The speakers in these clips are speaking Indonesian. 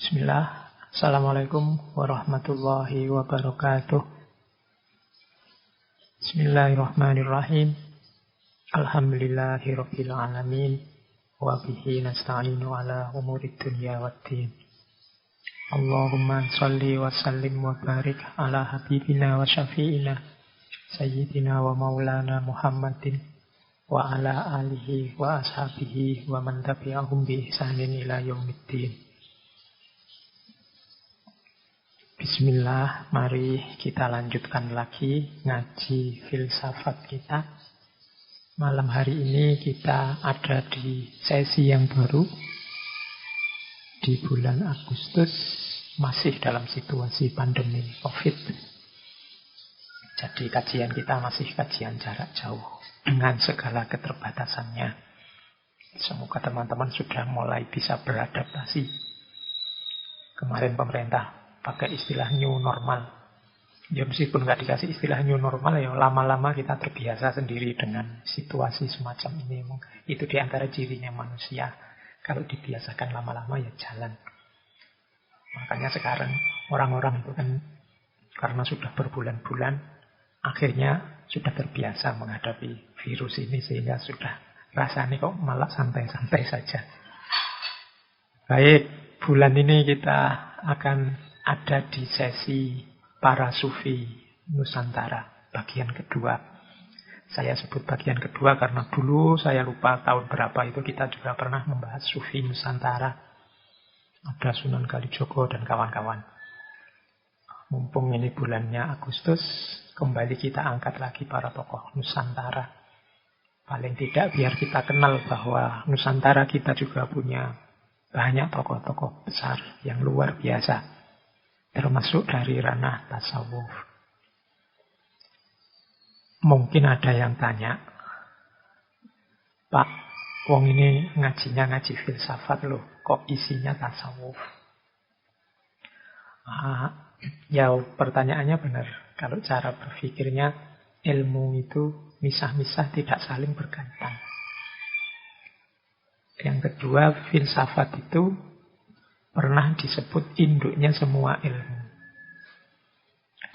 Bismillah. Assalamualaikum warahmatullahi wabarakatuh. Bismillahirrahmanirrahim. Alhamdulillahirabbil alamin wa bihi nasta'inu ala umurid dunya waddin. Allahumma shalli wa sallim wa barik ala habibina wa syafi'ina sayyidina wa maulana Muhammadin wa ala alihi wa ashabihi wa man tabi'ahum bi ihsanin ila yaumiddin. Bismillah, mari kita lanjutkan lagi ngaji filsafat kita. Malam hari ini kita ada di sesi yang baru di bulan Agustus, masih dalam situasi pandemi COVID. Jadi kajian kita masih kajian jarak jauh dengan segala keterbatasannya. Semoga teman-teman sudah mulai bisa beradaptasi. Kemarin pemerintah pakai istilah new normal. Ya meskipun nggak dikasih istilah new normal, ya lama-lama kita terbiasa sendiri dengan situasi semacam ini. Itu diantara cirinya manusia. Kalau dibiasakan lama-lama ya jalan. Makanya sekarang orang-orang itu kan karena sudah berbulan-bulan, akhirnya sudah terbiasa menghadapi virus ini sehingga sudah rasanya kok malah santai-santai saja. Baik, bulan ini kita akan ada di sesi para sufi Nusantara, bagian kedua. Saya sebut bagian kedua karena dulu saya lupa tahun berapa itu kita juga pernah membahas sufi Nusantara. Ada Sunan Kalijogo dan kawan-kawan. Mumpung ini bulannya Agustus, kembali kita angkat lagi para tokoh Nusantara. Paling tidak biar kita kenal bahwa Nusantara kita juga punya banyak tokoh-tokoh besar yang luar biasa. Termasuk dari ranah tasawuf. Mungkin ada yang tanya, Pak, wong ini ngajinya ngaji filsafat loh, kok isinya tasawuf? Ya pertanyaannya benar. Kalau cara berpikirnya, ilmu itu misah-misah tidak saling berkaitan. Yang kedua, filsafat itu pernah disebut induknya semua ilmu.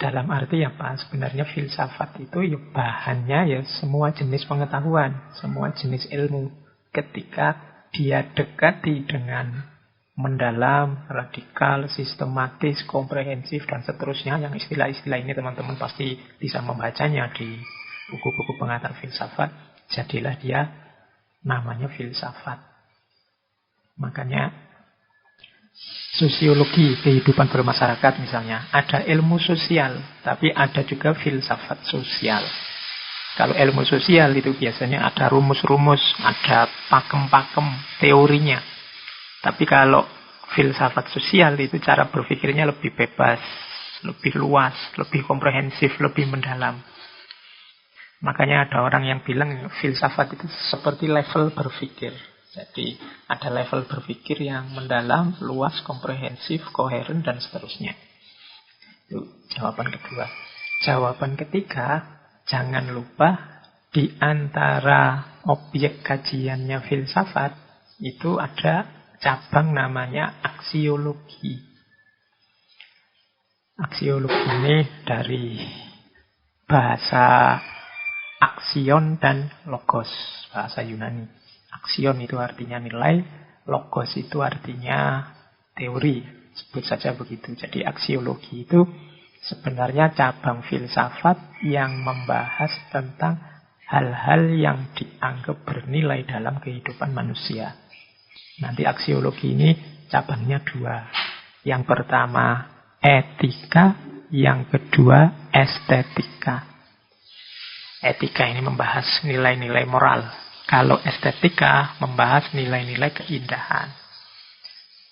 Dalam arti apa? Sebenarnya filsafat itu ya bahannya ya semua jenis pengetahuan, semua jenis ilmu. Ketika dia dekati dengan mendalam, radikal, sistematis, komprehensif, dan seterusnya. Yang istilah-istilah ini teman-teman pasti bisa membacanya di buku-buku pengantar filsafat. Jadilah dia namanya filsafat. Makanya sosiologi kehidupan bermasyarakat misalnya, ada ilmu sosial, tapi ada juga filsafat sosial. Kalau ilmu sosial itu biasanya ada rumus-rumus, ada pakem-pakem teorinya. Tapi kalau filsafat sosial itu cara berpikirnya lebih bebas, lebih luas, lebih komprehensif, lebih mendalam. Makanya ada orang yang bilang filsafat itu seperti level berpikir. Jadi ada level berpikir yang mendalam, luas, komprehensif, koheren, dan seterusnya. Itu jawaban kedua. Jawaban ketiga, jangan lupa di antara objek kajiannya filsafat itu ada cabang namanya aksiologi. Aksiologi ini dari bahasa aksion dan logos, bahasa Yunani. Aksion itu artinya nilai, logos itu artinya teori. Sebut saja begitu. Jadi aksiologi itu sebenarnya cabang filsafat yang membahas tentang hal-hal yang dianggap bernilai dalam kehidupan manusia. Nanti aksiologi ini cabangnya dua. Yang pertama etika, yang kedua estetika. Etika ini membahas nilai-nilai moral. Kalau estetika membahas nilai-nilai keindahan.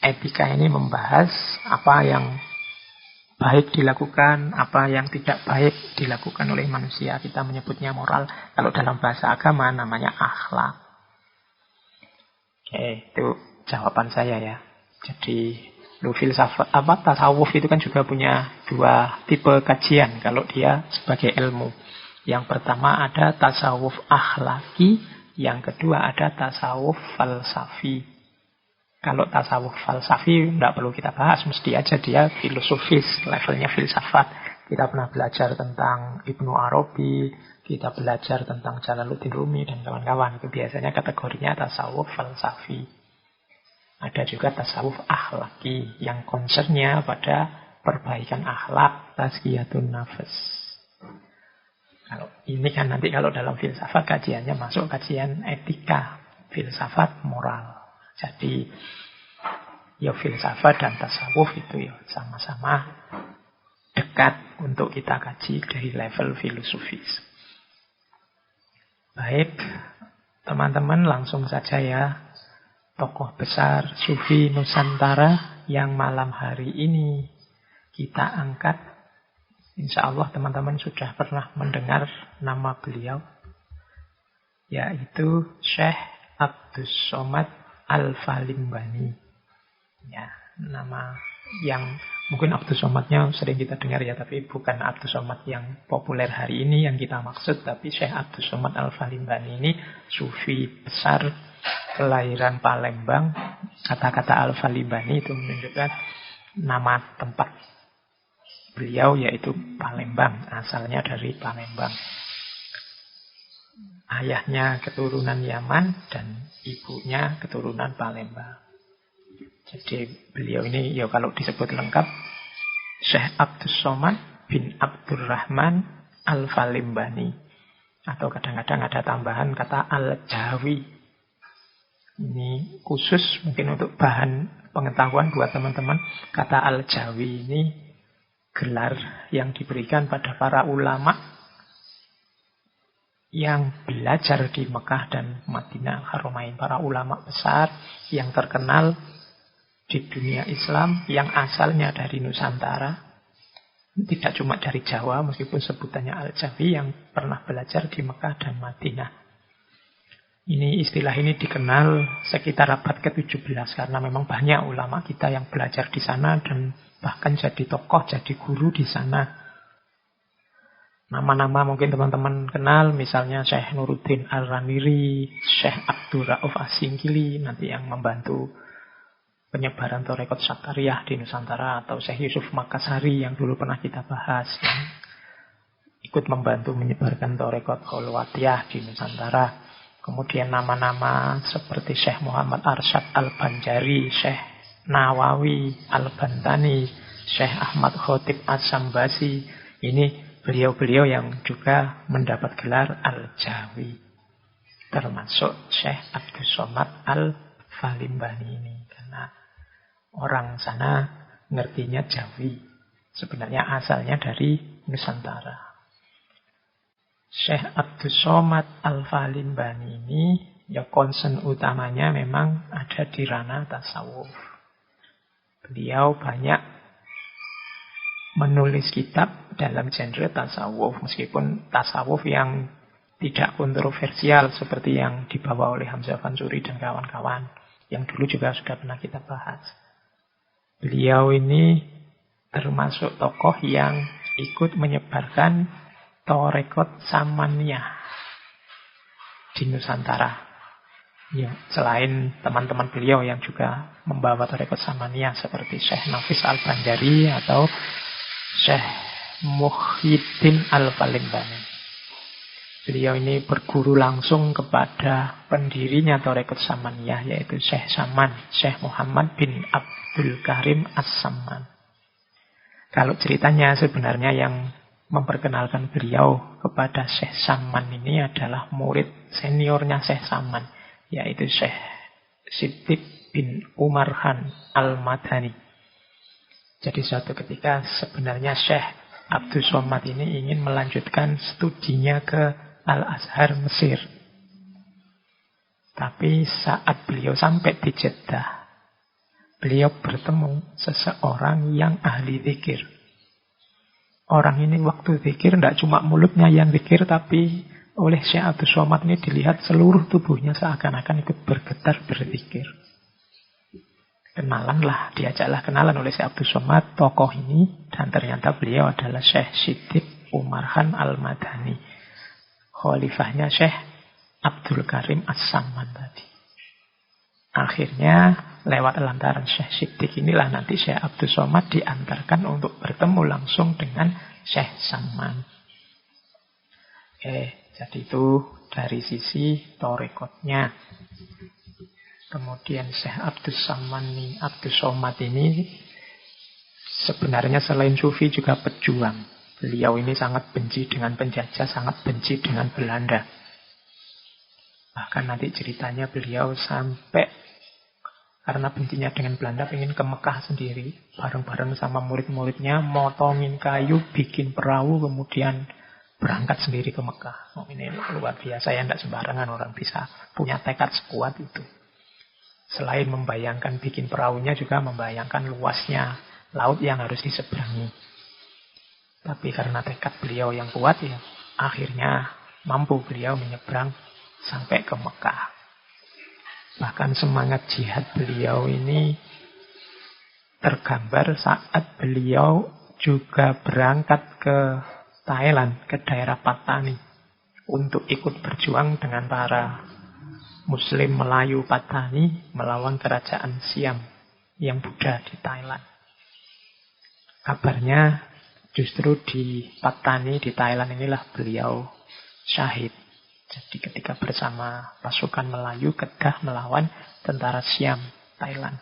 Etika ini membahas apa yang baik dilakukan, apa yang tidak baik dilakukan oleh manusia. Kita menyebutnya moral. Kalau dalam bahasa agama namanya akhlak. Oke, itu jawaban saya ya. Jadi filsafat tasawuf itu kan juga punya dua tipe kajian kalau dia sebagai ilmu. Yang pertama ada tasawuf akhlaki, yang kedua ada tasawuf falsafi. Kalau tasawuf falsafi tidak perlu kita bahas, mesti aja dia filosofis, levelnya filsafat. Kita pernah belajar tentang Ibnu Arabi, kita belajar tentang Jalaluddin Rumi dan kawan-kawan. Itu biasanya kategorinya tasawuf falsafi. Ada juga tasawuf akhlaki yang concernnya pada perbaikan akhlak, tazkiyatun nafas. Kalau ini kan nanti kalau dalam filsafat kajiannya masuk kajian etika, filsafat moral. Jadi ya filsafat dan tasawuf itu ya sama-sama dekat untuk kita kaji dari level filosofis. Baik, teman-teman langsung saja ya. Tokoh besar Sufi Nusantara yang malam hari ini kita angkat. Insya Allah teman-teman sudah pernah mendengar nama beliau, yaitu Syekh Abdus Somad Al-Falimbani. Ya, nama yang mungkin Abdus Somadnya sering kita dengar ya, tapi bukan Abdus Somad yang populer hari ini yang kita maksud, tapi Syekh Abdus Somad Al-Falimbani ini Sufi besar kelahiran Palembang. Kata-kata Al-Falimbani itu menunjukkan nama tempat beliau, yaitu Palembang. Asalnya dari Palembang. Ayahnya keturunan Yaman dan ibunya keturunan Palembang. Jadi beliau ini ya kalau disebut lengkap Syekh Abdus Somad bin Abdurrahman Al-Falimbani. Atau kadang-kadang ada tambahan kata Al-Jawi. Ini khusus mungkin untuk bahan pengetahuan buat teman-teman. Kata Al-Jawi ini gelar yang diberikan pada para ulama yang belajar di Mekah dan Madinah Haramain. Para ulama besar yang terkenal di dunia Islam yang asalnya dari Nusantara. Tidak cuma dari Jawa, meskipun sebutannya Al-Jawi, yang pernah belajar di Mekah dan Madinah. Ini istilah ini dikenal sekitar abad ke-17 karena memang banyak ulama kita yang belajar di sana dan bahkan jadi tokoh, jadi guru di sana. Nama-nama mungkin teman-teman kenal, misalnya Syekh Nuruddin Al-Raniri, Syekh Abdul Rauf As-Singkili, nanti yang membantu penyebaran Thariqat Sakariyah di Nusantara, atau Syekh Yusuf Makassari yang dulu pernah kita bahas, yang ikut membantu menyebarkan Thariqat Khalwatiyah di Nusantara. Kemudian nama-nama seperti Syekh Muhammad Arsyad Al-Banjari, Syekh Nawawi Al-Bantani, Syekh Ahmad Khotib As-Sambasi. Ini beliau-beliau yang juga mendapat gelar Al-Jawi. Termasuk Syekh Abdus Somad Al-Falimbani ini. Karena orang sana ngertinya Jawi. Sebenarnya asalnya dari Nusantara. Syekh Abdus Somad Al-Falimbani ini ya concern utamanya memang ada di ranah tasawuf. Beliau banyak menulis kitab dalam genre tasawuf, meskipun tasawuf yang tidak kontroversial seperti yang dibawa oleh Hamzah Fansuri dan kawan-kawan, yang dulu juga sudah pernah kita bahas. Beliau ini termasuk tokoh yang ikut menyebarkan Thariqat Samaniyah di Nusantara. Ya, selain teman-teman beliau yang juga membawa Thariqat Samaniyah seperti Syekh Nafis Al-Banjari atau Syekh Muhyiddin Al-Falimbani. Beliau ini berguru langsung kepada pendirinya Thariqat Samaniyah, yaitu Syekh Saman, Syekh Muhammad bin Abdul Karim As-Samman. Kalau ceritanya sebenarnya yang memperkenalkan beliau kepada Syekh Saman ini adalah murid seniornya Syekh Saman, yaitu Syekh Siddiq bin Umar Khan Al-Madani. Jadi suatu ketika sebenarnya Syekh Abdus Somad ini ingin melanjutkan studinya ke Al-Azhar Mesir. Tapi saat beliau sampai di Jeddah, beliau bertemu seseorang yang ahli zikir. Orang ini waktu zikir tidak cuma mulutnya yang zikir, tapi oleh Syekh Abdus Somad ini dilihat seluruh tubuhnya seakan-akan ikut bergetar berzikir. Kenalanlah, diajaklah kenalan oleh Syekh Abdus Somad tokoh ini, dan ternyata beliau adalah Syekh Siddiq Umar Khan Al-Madani, khalifahnya Syekh Abdul Karim As-Samman tadi. Akhirnya lewat lantaran Syekh Siddiq inilah nanti Syekh Abdus Somad diantarkan untuk bertemu langsung dengan Syekh Saman. Jadi itu dari sisi torekotnya. Kemudian Syekh Abdus Somad ini sebenarnya selain sufi juga pejuang. Beliau ini sangat benci dengan penjajah, sangat benci dengan Belanda. Bahkan nanti ceritanya beliau sampai karena bencinya dengan Belanda ingin ke Mekah sendiri. Bareng-bareng sama murid-muridnya motongin kayu, bikin perahu, kemudian berangkat sendiri ke Mekah. Ini luar biasa ya, tidak sembarangan orang bisa punya tekad sekuat itu. Selain membayangkan bikin perahunya, juga membayangkan luasnya laut yang harus diseberangi. Tapi karena tekad beliau yang kuat ya, akhirnya mampu beliau menyeberang sampai ke Mekah. Bahkan semangat jihad beliau ini tergambar saat beliau juga berangkat ke Thailand, ke daerah Patani, untuk ikut berjuang dengan para Muslim Melayu Patani melawan kerajaan Siam yang Buddha di Thailand. Kabarnya justru di Patani, di Thailand inilah beliau syahid. Jadi ketika bersama pasukan Melayu Kedah melawan tentara Siam Thailand.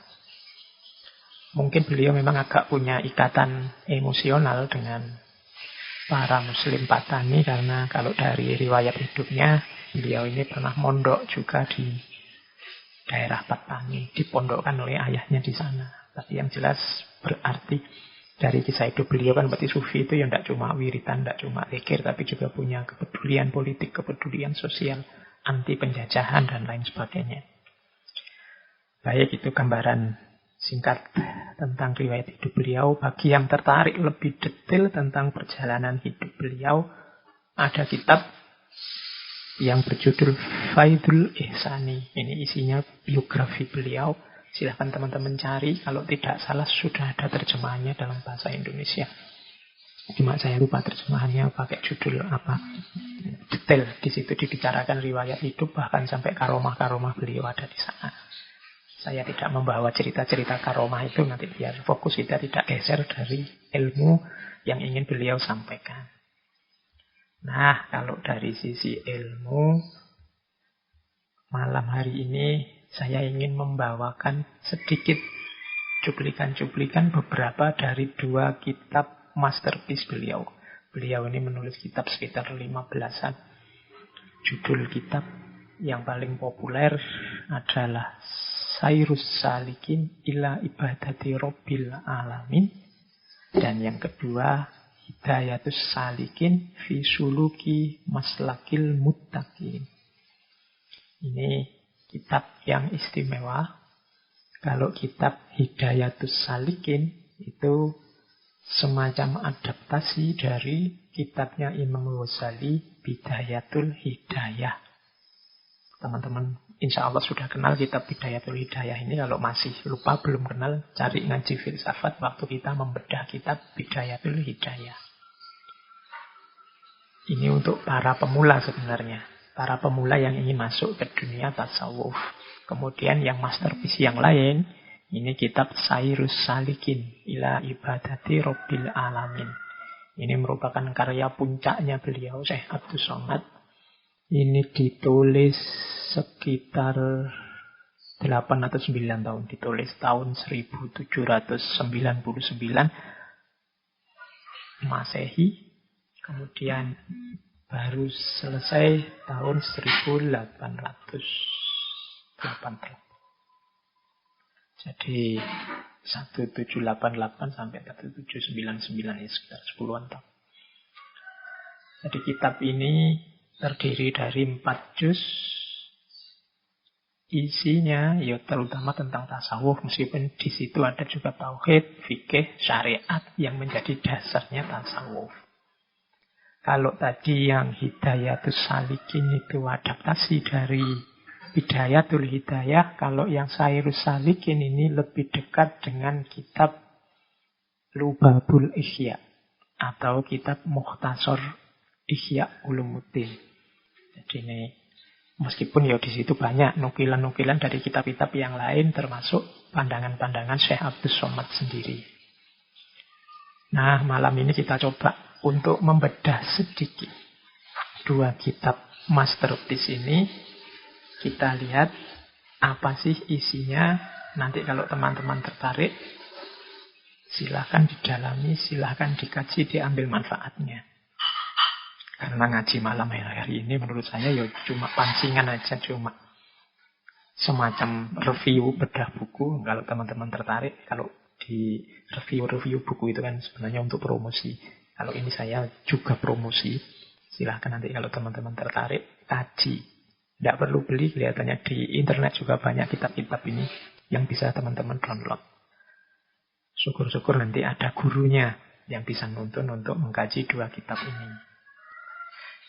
Mungkin beliau memang agak punya ikatan emosional dengan para Muslim Patani, karena kalau dari riwayat hidupnya beliau ini pernah mondok juga di daerah Patani, dipondokkan oleh ayahnya di sana. Tapi yang jelas berarti dari kisah hidup beliau kan berarti sufi itu ya tidak cuma wiritan, tidak cuma zikir, tapi juga punya kepedulian politik, kepedulian sosial, anti penjajahan dan lain sebagainya. Baik, itu gambaran singkat tentang riwayat hidup beliau. Bagi yang tertarik lebih detail tentang perjalanan hidup beliau, ada kitab yang berjudul Faidul Ihsani. Ini isinya biografi beliau. Silahkan teman-teman cari. Kalau tidak salah sudah ada terjemahannya dalam bahasa Indonesia. Cuma saya lupa terjemahannya pakai judul apa. Detail di situ dibicarakan riwayat hidup, bahkan sampai karomah-karomah beliau ada di sana. Saya tidak membawa cerita-cerita karomah itu, nanti biar fokus kita tidak geser dari ilmu yang ingin beliau sampaikan. Nah, kalau dari sisi ilmu, malam hari ini saya ingin membawakan sedikit cuplikan-cuplikan beberapa dari 2 kitab masterpiece beliau. Beliau ini menulis kitab sekitar 15-an. Judul kitab yang paling populer adalah Sairus Salikin ila ibadati Rabbil Alamin. Dan yang kedua, Hidayatus Salikin fi suluki maslakil muttaqin. Ini kitab yang istimewa. Kalau kitab Hidayatus Salikin itu semacam adaptasi dari kitabnya Imam Ghazali, Bidayatul Hidayah. Teman-teman insya Allah sudah kenal kitab Bidayatul Hidayah ini. Kalau masih lupa, belum kenal, cari ngaji filsafat waktu kita membedah kitab Bidayatul Hidayah. Ini untuk para pemula sebenarnya. Para pemula yang ingin masuk ke dunia tasawuf. Kemudian yang masterpiece yang lain, ini kitab Sairus Salikin ila ibadati Rabbil Alamin. Ini merupakan karya puncaknya beliau, Syekh Abdus Somad. Ini ditulis sekitar 8 atau 9 tahun. Ditulis tahun 1799 Masehi. Kemudian baru selesai tahun 1880. Jadi 1788 sampai 1799 ya, sekitar 10-an tahun. Jadi kitab ini terdiri dari 4 juz. Isinya ya terutama tentang tasawuf, meskipun di situ ada juga tauhid, fikih, syariat yang menjadi dasarnya tasawuf. Kalau tadi yang Hidayatus Salikin itu adaptasi dari Bidayatul Hidayah, kalau yang Sairus Salikin ini lebih dekat dengan kitab Lubabul Ihya atau kitab Mukhtasar Ihya Ulumuddin. Jadi ini Meskipun ya di situ banyak nukilan-nukilan dari kitab-kitab yang lain, termasuk pandangan-pandangan Syekh Abdus Somad sendiri. Nah, malam ini kita coba untuk membedah sedikit dua kitab masterpiece ini. Kita lihat apa sih isinya. Nanti kalau teman-teman tertarik, silahkan didalami, silahkan dikaji, diambil manfaatnya. Karena ngaji malam hari ini menurut saya ya cuma pancingan aja, cuma semacam review bedah buku. Kalau teman-teman tertarik, kalau di review buku itu kan sebenarnya untuk promosi. Kalau ini saya juga promosi. Silahkan nanti kalau teman-teman tertarik, kaji. Tidak perlu beli, kelihatannya di internet juga banyak kitab-kitab ini yang bisa teman-teman download. Syukur-syukur nanti ada gurunya yang bisa nuntun untuk mengkaji dua kitab ini.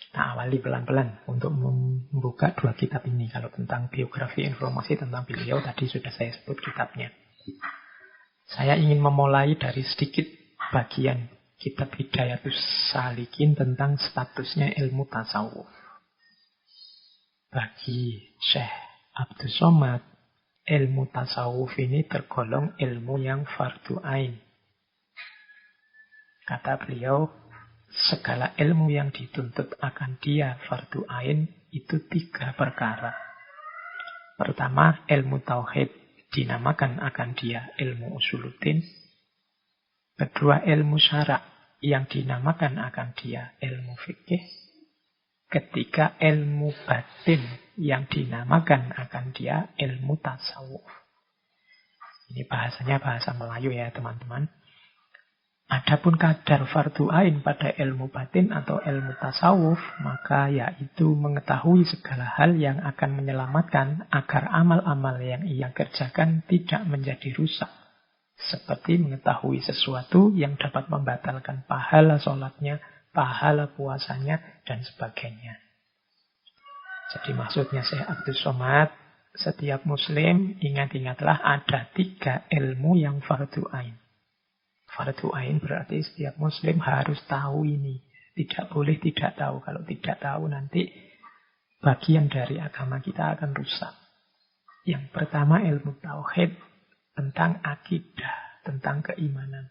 Kita awali pelan-pelan untuk membuka dua kitab ini. Kalau tentang biografi informasi tentang beliau tadi sudah saya sebut kitabnya. Saya ingin memulai dari sedikit bagian kitab Hidayatus Salikin tentang statusnya ilmu tasawuf. Bagi Syekh Abdus Somad, ilmu tasawuf ini tergolong ilmu yang fardu ain. Kata beliau, segala ilmu yang dituntut akan dia fardu ain itu 3 perkara. Pertama, ilmu tauhid dinamakan akan dia ilmu usuluddin. Kedua, ilmu syarak yang dinamakan akan dia ilmu fikih. Ketiga, ilmu batin yang dinamakan akan dia ilmu tasawuf. Ini bahasanya bahasa Melayu ya teman-teman. Adapun kadar fardu ain pada ilmu batin atau ilmu tasawuf, maka yaitu mengetahui segala hal yang akan menyelamatkan agar amal-amal yang ia kerjakan tidak menjadi rusak. Seperti mengetahui sesuatu yang dapat membatalkan pahala sholatnya, pahala puasanya, dan sebagainya. Jadi maksudnya Syekh Abdus Somad, setiap muslim ingat-ingatlah ada 3 ilmu yang fardu ain. Fardu ain berarti setiap muslim harus tahu ini. Tidak boleh tidak tahu. Kalau tidak tahu nanti bagian dari agama kita akan rusak. Yang pertama ilmu tauhid tentang akidah, tentang keimanan.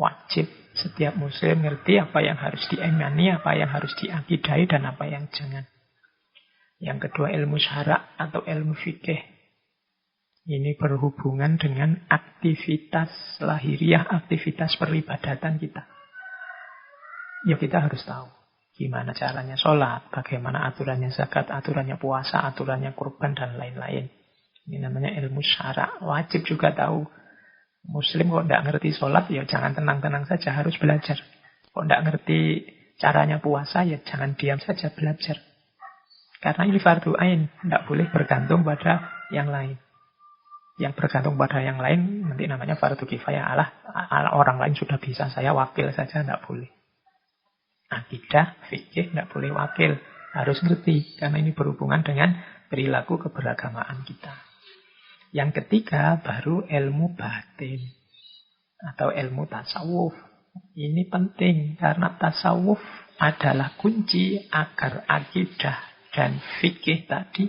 Wajib setiap muslim ngerti apa yang harus diimani, apa yang harus diakidai, dan apa yang jangan. Yang kedua ilmu syarak atau ilmu fikih. Ini berhubungan dengan aktivitas lahiriah, aktivitas peribadatan kita. Ya kita harus tahu gimana caranya sholat, bagaimana aturannya zakat, aturannya puasa, aturannya kurban, dan lain-lain. Ini namanya ilmu syarak. Wajib juga tahu. Muslim kok tidak ngerti sholat, ya jangan tenang-tenang saja, harus belajar. Kok tidak ngerti caranya puasa, ya jangan diam saja, belajar. Karena ini fardu ain, tidak boleh bergantung pada yang lain. Yang bergantung pada yang lain nanti namanya fardu kifayah. Orang lain sudah bisa, saya wakil saja, tidak boleh. Akidah, fikih, tidak boleh wakil. Harus ngerti, karena ini berhubungan dengan perilaku keberagamaan kita. Yang ketiga baru ilmu batin atau ilmu tasawuf. Ini penting karena tasawuf adalah kunci agar akidah dan fikih tadi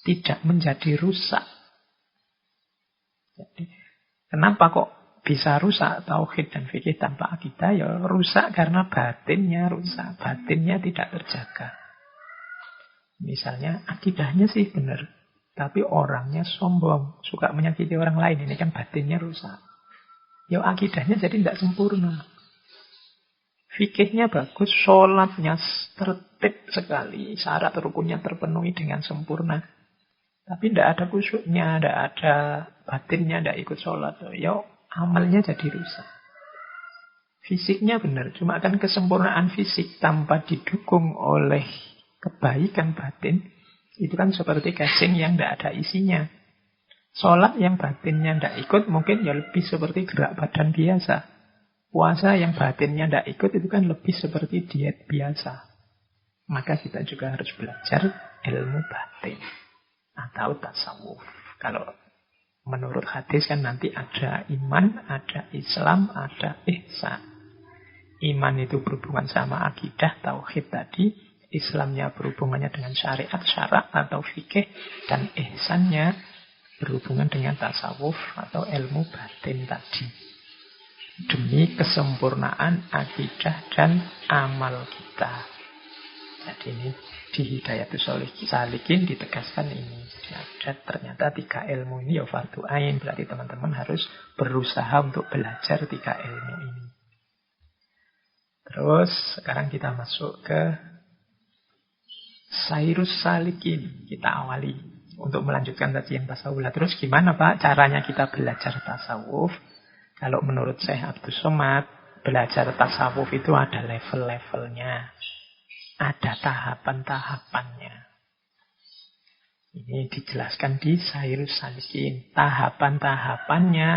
tidak menjadi rusak. Jadi, kenapa kok bisa rusak tauhid dan fikih tanpa akidah? Ya rusak karena batinnya rusak. Batinnya tidak terjaga. Misalnya akidahnya sih benar, tapi orangnya sombong, suka menyakiti orang lain. Ini kan batinnya rusak. Ya akidahnya jadi tidak sempurna. Fikihnya bagus, sholatnya tertib sekali, syarat rukunnya terpenuhi dengan sempurna. Tapi tidak ada khusyuknya, tidak ada batinnya, tidak ikut sholat. Ya amalnya jadi rusak. Fisiknya benar, cuma kan kesempurnaan fisik tanpa didukung oleh kebaikan batin, itu kan seperti gasing yang tidak ada isinya. Sholat yang batinnya tidak ikut mungkin ya lebih seperti gerak badan biasa. Puasa yang batinnya tidak ikut itu kan lebih seperti diet biasa. Maka kita juga harus belajar ilmu batin atau tasawuf. Kalau menurut hadis kan nanti ada iman, ada Islam, ada ihsan. Iman itu berhubungan sama akidah, tauhid tadi. Islamnya berhubungannya dengan syariat, syarak atau fikih. Dan ihsannya berhubungan dengan tasawuf atau ilmu batin tadi. Demi kesempurnaan akidah dan amal kita. Jadi ini di Hidayatus Shaliqin ditegaskan ini. Jadi ada ternyata 3 ilmu ini ya fardu ain. Berarti teman-teman harus berusaha untuk belajar 3 ilmu ini. Terus sekarang kita masuk ke Sairus Shaliqin. Kita awali untuk melanjutkan kajian tasawuf. Terus gimana Pak caranya kita belajar tasawuf? Kalau menurut Syekh Abdus Somad, belajar tasawuf itu ada level-levelnya. Ada tahapan-tahapannya. Ini dijelaskan di Sairus Shaliqin. Tahapan-tahapannya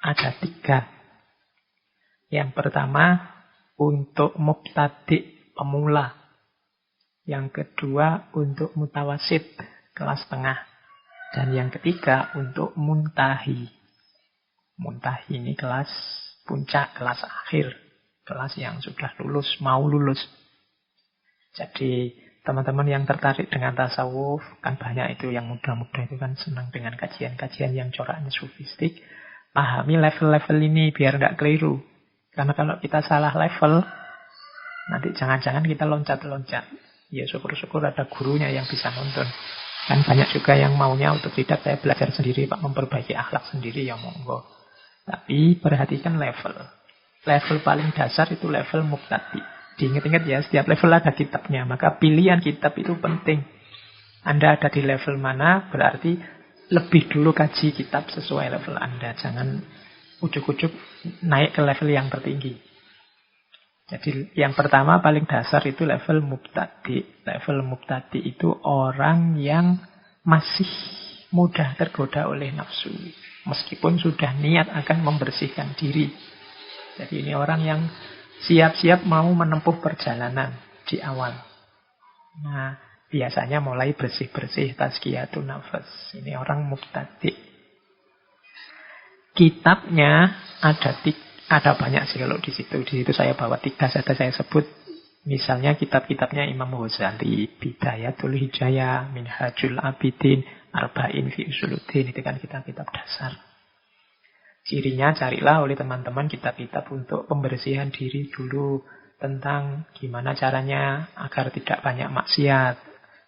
ada 3. Yang pertama, untuk mubtadi' pemula. Yang kedua, untuk mutawasid, kelas tengah. Dan yang ketiga, untuk muntahi. Muntahi ini kelas puncak, kelas akhir. Kelas yang sudah lulus, mau lulus. Jadi teman-teman yang tertarik dengan tasawuf, kan banyak itu yang muda-muda itu kan senang dengan kajian-kajian yang coraknya sufistik. Pahami level-level ini biar nggak keliru. Karena kalau kita salah level, nanti jangan-jangan kita loncat-loncat. Ya syukur-syukur ada gurunya yang bisa nonton. Kan banyak juga yang maunya untuk tidak saya belajar sendiri Pak, memperbaiki akhlak sendiri, ya monggo. Tapi perhatikan level. Level paling dasar itu level mubtadi'. Diingat-ingat ya, setiap level ada kitabnya. Maka pilihan kitab itu penting. Anda ada di level mana, berarti lebih dulu kaji kitab sesuai level Anda. Jangan ujuk-ujuk naik ke level yang tertinggi. Jadi yang pertama paling dasar itu level mubtadi'. Level mubtadi' itu orang yang masih mudah tergoda oleh nafsu. Meskipun sudah niat akan membersihkan diri. Jadi ini orang yang siap-siap mau menempuh perjalanan di awal. Nah, biasanya mulai bersih-bersih tazkiyatun nafas. Ini orang mubtadi'. Kitabnya ada banyak sih kalau di situ. Di situ saya bawa 3 saja saya sebut. Misalnya kitab-kitabnya Imam Ghazali, Bidayatul Hijayah, Minhajul Abidin, Arba'in fi Usuluddin. Itu kan kitab-kitab dasar. Cirinya carilah oleh teman-teman kitab-kitab untuk pembersihan diri dulu. Tentang gimana caranya agar tidak banyak maksiat,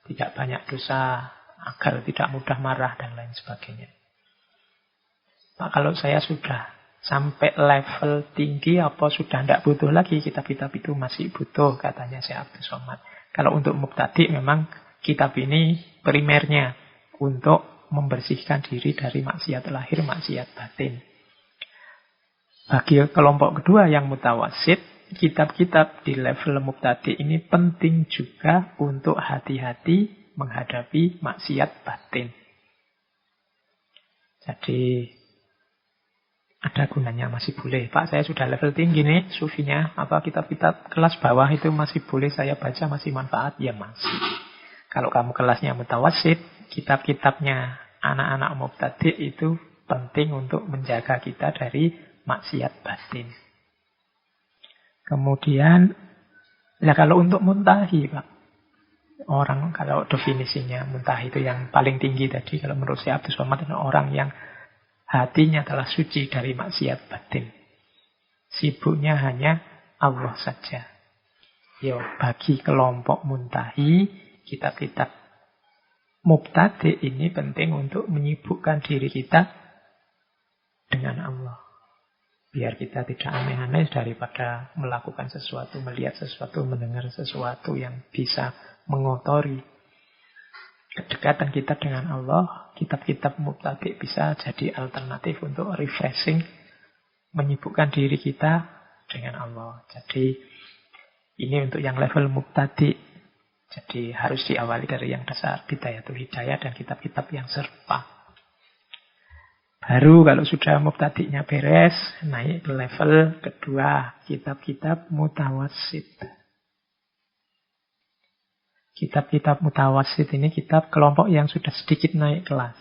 tidak banyak dosa, agar tidak mudah marah dan lain sebagainya. Pak, kalau saya sudah sampai level tinggi, apa sudah tidak butuh lagi kitab-kitab itu? Masih butuh, katanya Syekh Abdus Somad. Kalau untuk mubtadi' memang kitab ini primernya untuk membersihkan diri dari maksiat lahir, maksiat batin. Bagi kelompok kedua yang mutawasid, kitab-kitab di level mubtadi' ini penting juga untuk hati-hati menghadapi maksiat batin. Jadi ada gunanya, masih boleh. Pak, saya sudah level tinggi nih, sufinya. Apa kitab-kitab kelas bawah itu masih boleh saya baca, masih manfaat? Ya masih. Kalau kamu kelasnya mutawasid, kitab-kitabnya anak-anak mubtadi' itu penting untuk menjaga kita dari maksiat batin. Kemudian, ya kalau untuk muntahi, Pak. Orang kalau definisinya muntahi itu yang paling tinggi tadi. Kalau menurut Syekh Abdus Somad itu orang yang hatinya telah suci dari maksiat batin. Sibuknya hanya Allah saja. Yo, bagi kelompok muntahi, kitab-kitab mubtadi' ini penting untuk menyibukkan diri kita dengan Allah. Biar kita tidak aneh-aneh daripada melakukan sesuatu, melihat sesuatu, mendengar sesuatu yang bisa mengotori kedekatan kita dengan Allah. Kitab-kitab mubtadi' bisa jadi alternatif untuk refreshing, menyibukkan diri kita dengan Allah. Jadi ini untuk yang level mubtadi'. Jadi harus diawali dari yang dasar, Bidayatul Hidayah dan kitab-kitab yang serupa. Baru kalau sudah mubtadi'nya beres, naik ke level kedua, kitab-kitab mutawassid. Kitab-kitab mutawassid ini kitab kelompok yang sudah sedikit naik kelas.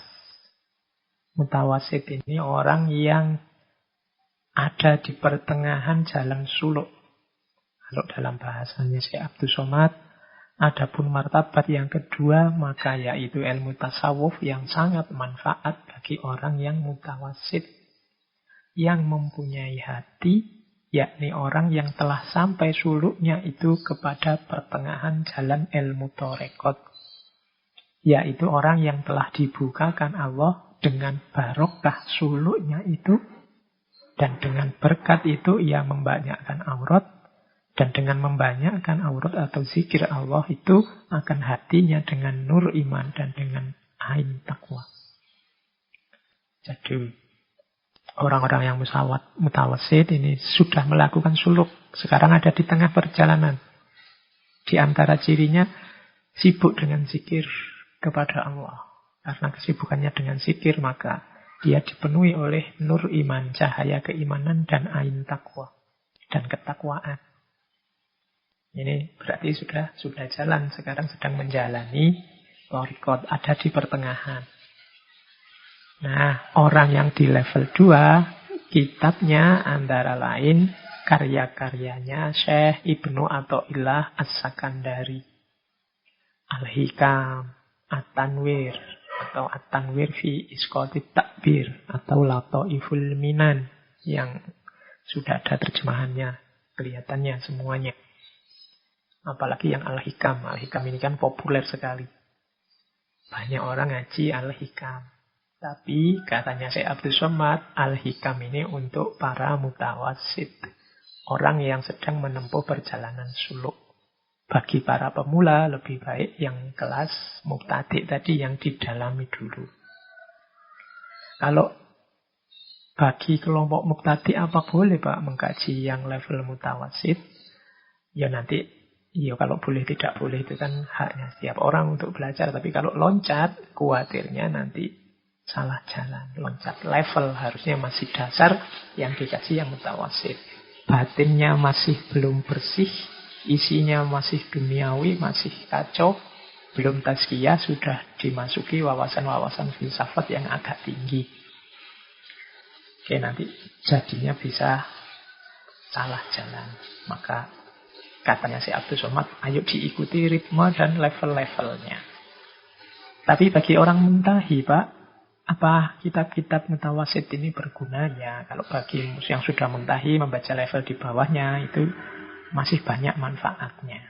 Mutawassid ini orang yang ada di pertengahan jalan suluk. Kalau dalam bahasanya Syekh Abdus Somad, Adapun martabat yang kedua, maka yaitu ilmu tasawuf yang sangat manfaat bagi orang yang mutawassit, yang mempunyai hati, yakni orang yang telah sampai suluknya itu kepada pertengahan jalan ilmu tarekat, yaitu orang yang telah dibukakan Allah dengan barokah suluknya itu, dan dengan berkat itu ia membanyakkan aurat. Dan dengan membanyakkan aurat atau zikir Allah itu akan hatinya dengan nur iman dan dengan ain takwa. Jadi orang-orang yang mutawassit ini sudah melakukan suluk. Sekarang ada di tengah perjalanan. Di antara cirinya sibuk dengan zikir kepada Allah. Karena kesibukannya dengan zikir maka dia dipenuhi oleh nur iman, cahaya keimanan dan ain takwa. Dan ketakwaan. Ini berarti sudah jalan, sekarang sedang menjalani thariqat, ada di pertengahan. Nah, orang yang di level 2, kitabnya antara lain karya-karyanya Syekh Ibnu Athaillah As-Sakandari, Al-Hikam, At-Tanwir, atau At-Tanwir fi Isqatit Takbir, atau Lataiful Minan, yang sudah ada terjemahannya, kelihatannya semuanya. Apalagi yang Al-Hikam. Al-Hikam ini kan populer sekali. Banyak orang ngaji Al-Hikam. Tapi katanya Syekh Abdul Somad, Al-Hikam ini untuk para mutawassit. Orang yang sedang menempuh perjalanan suluk. Bagi para pemula lebih baik yang kelas mubtadi' tadi yang didalami dulu. Kalau bagi kelompok mubtadi' apa boleh Pak mengkaji yang level mutawassit? Ya nanti iya, kalau boleh tidak boleh itu kan haknya setiap orang untuk belajar. Tapi kalau loncat, khawatirnya nanti salah jalan. Loncat level harusnya masih dasar, yang dikaji yang mutawassit. Batinnya masih belum bersih, isinya masih duniawi, masih kacau. Belum tazkiyah, sudah dimasuki wawasan-wawasan filsafat yang agak tinggi. Oke, nanti jadinya bisa salah jalan. Maka katanya si Abdul Somad, ayo diikuti ritme dan level-levelnya. Tapi bagi orang muntahi, Pak, apa kitab-kitab mutawassit ini bergunanya? Kalau bagi yang sudah muntahi, membaca level di bawahnya, itu masih banyak manfaatnya.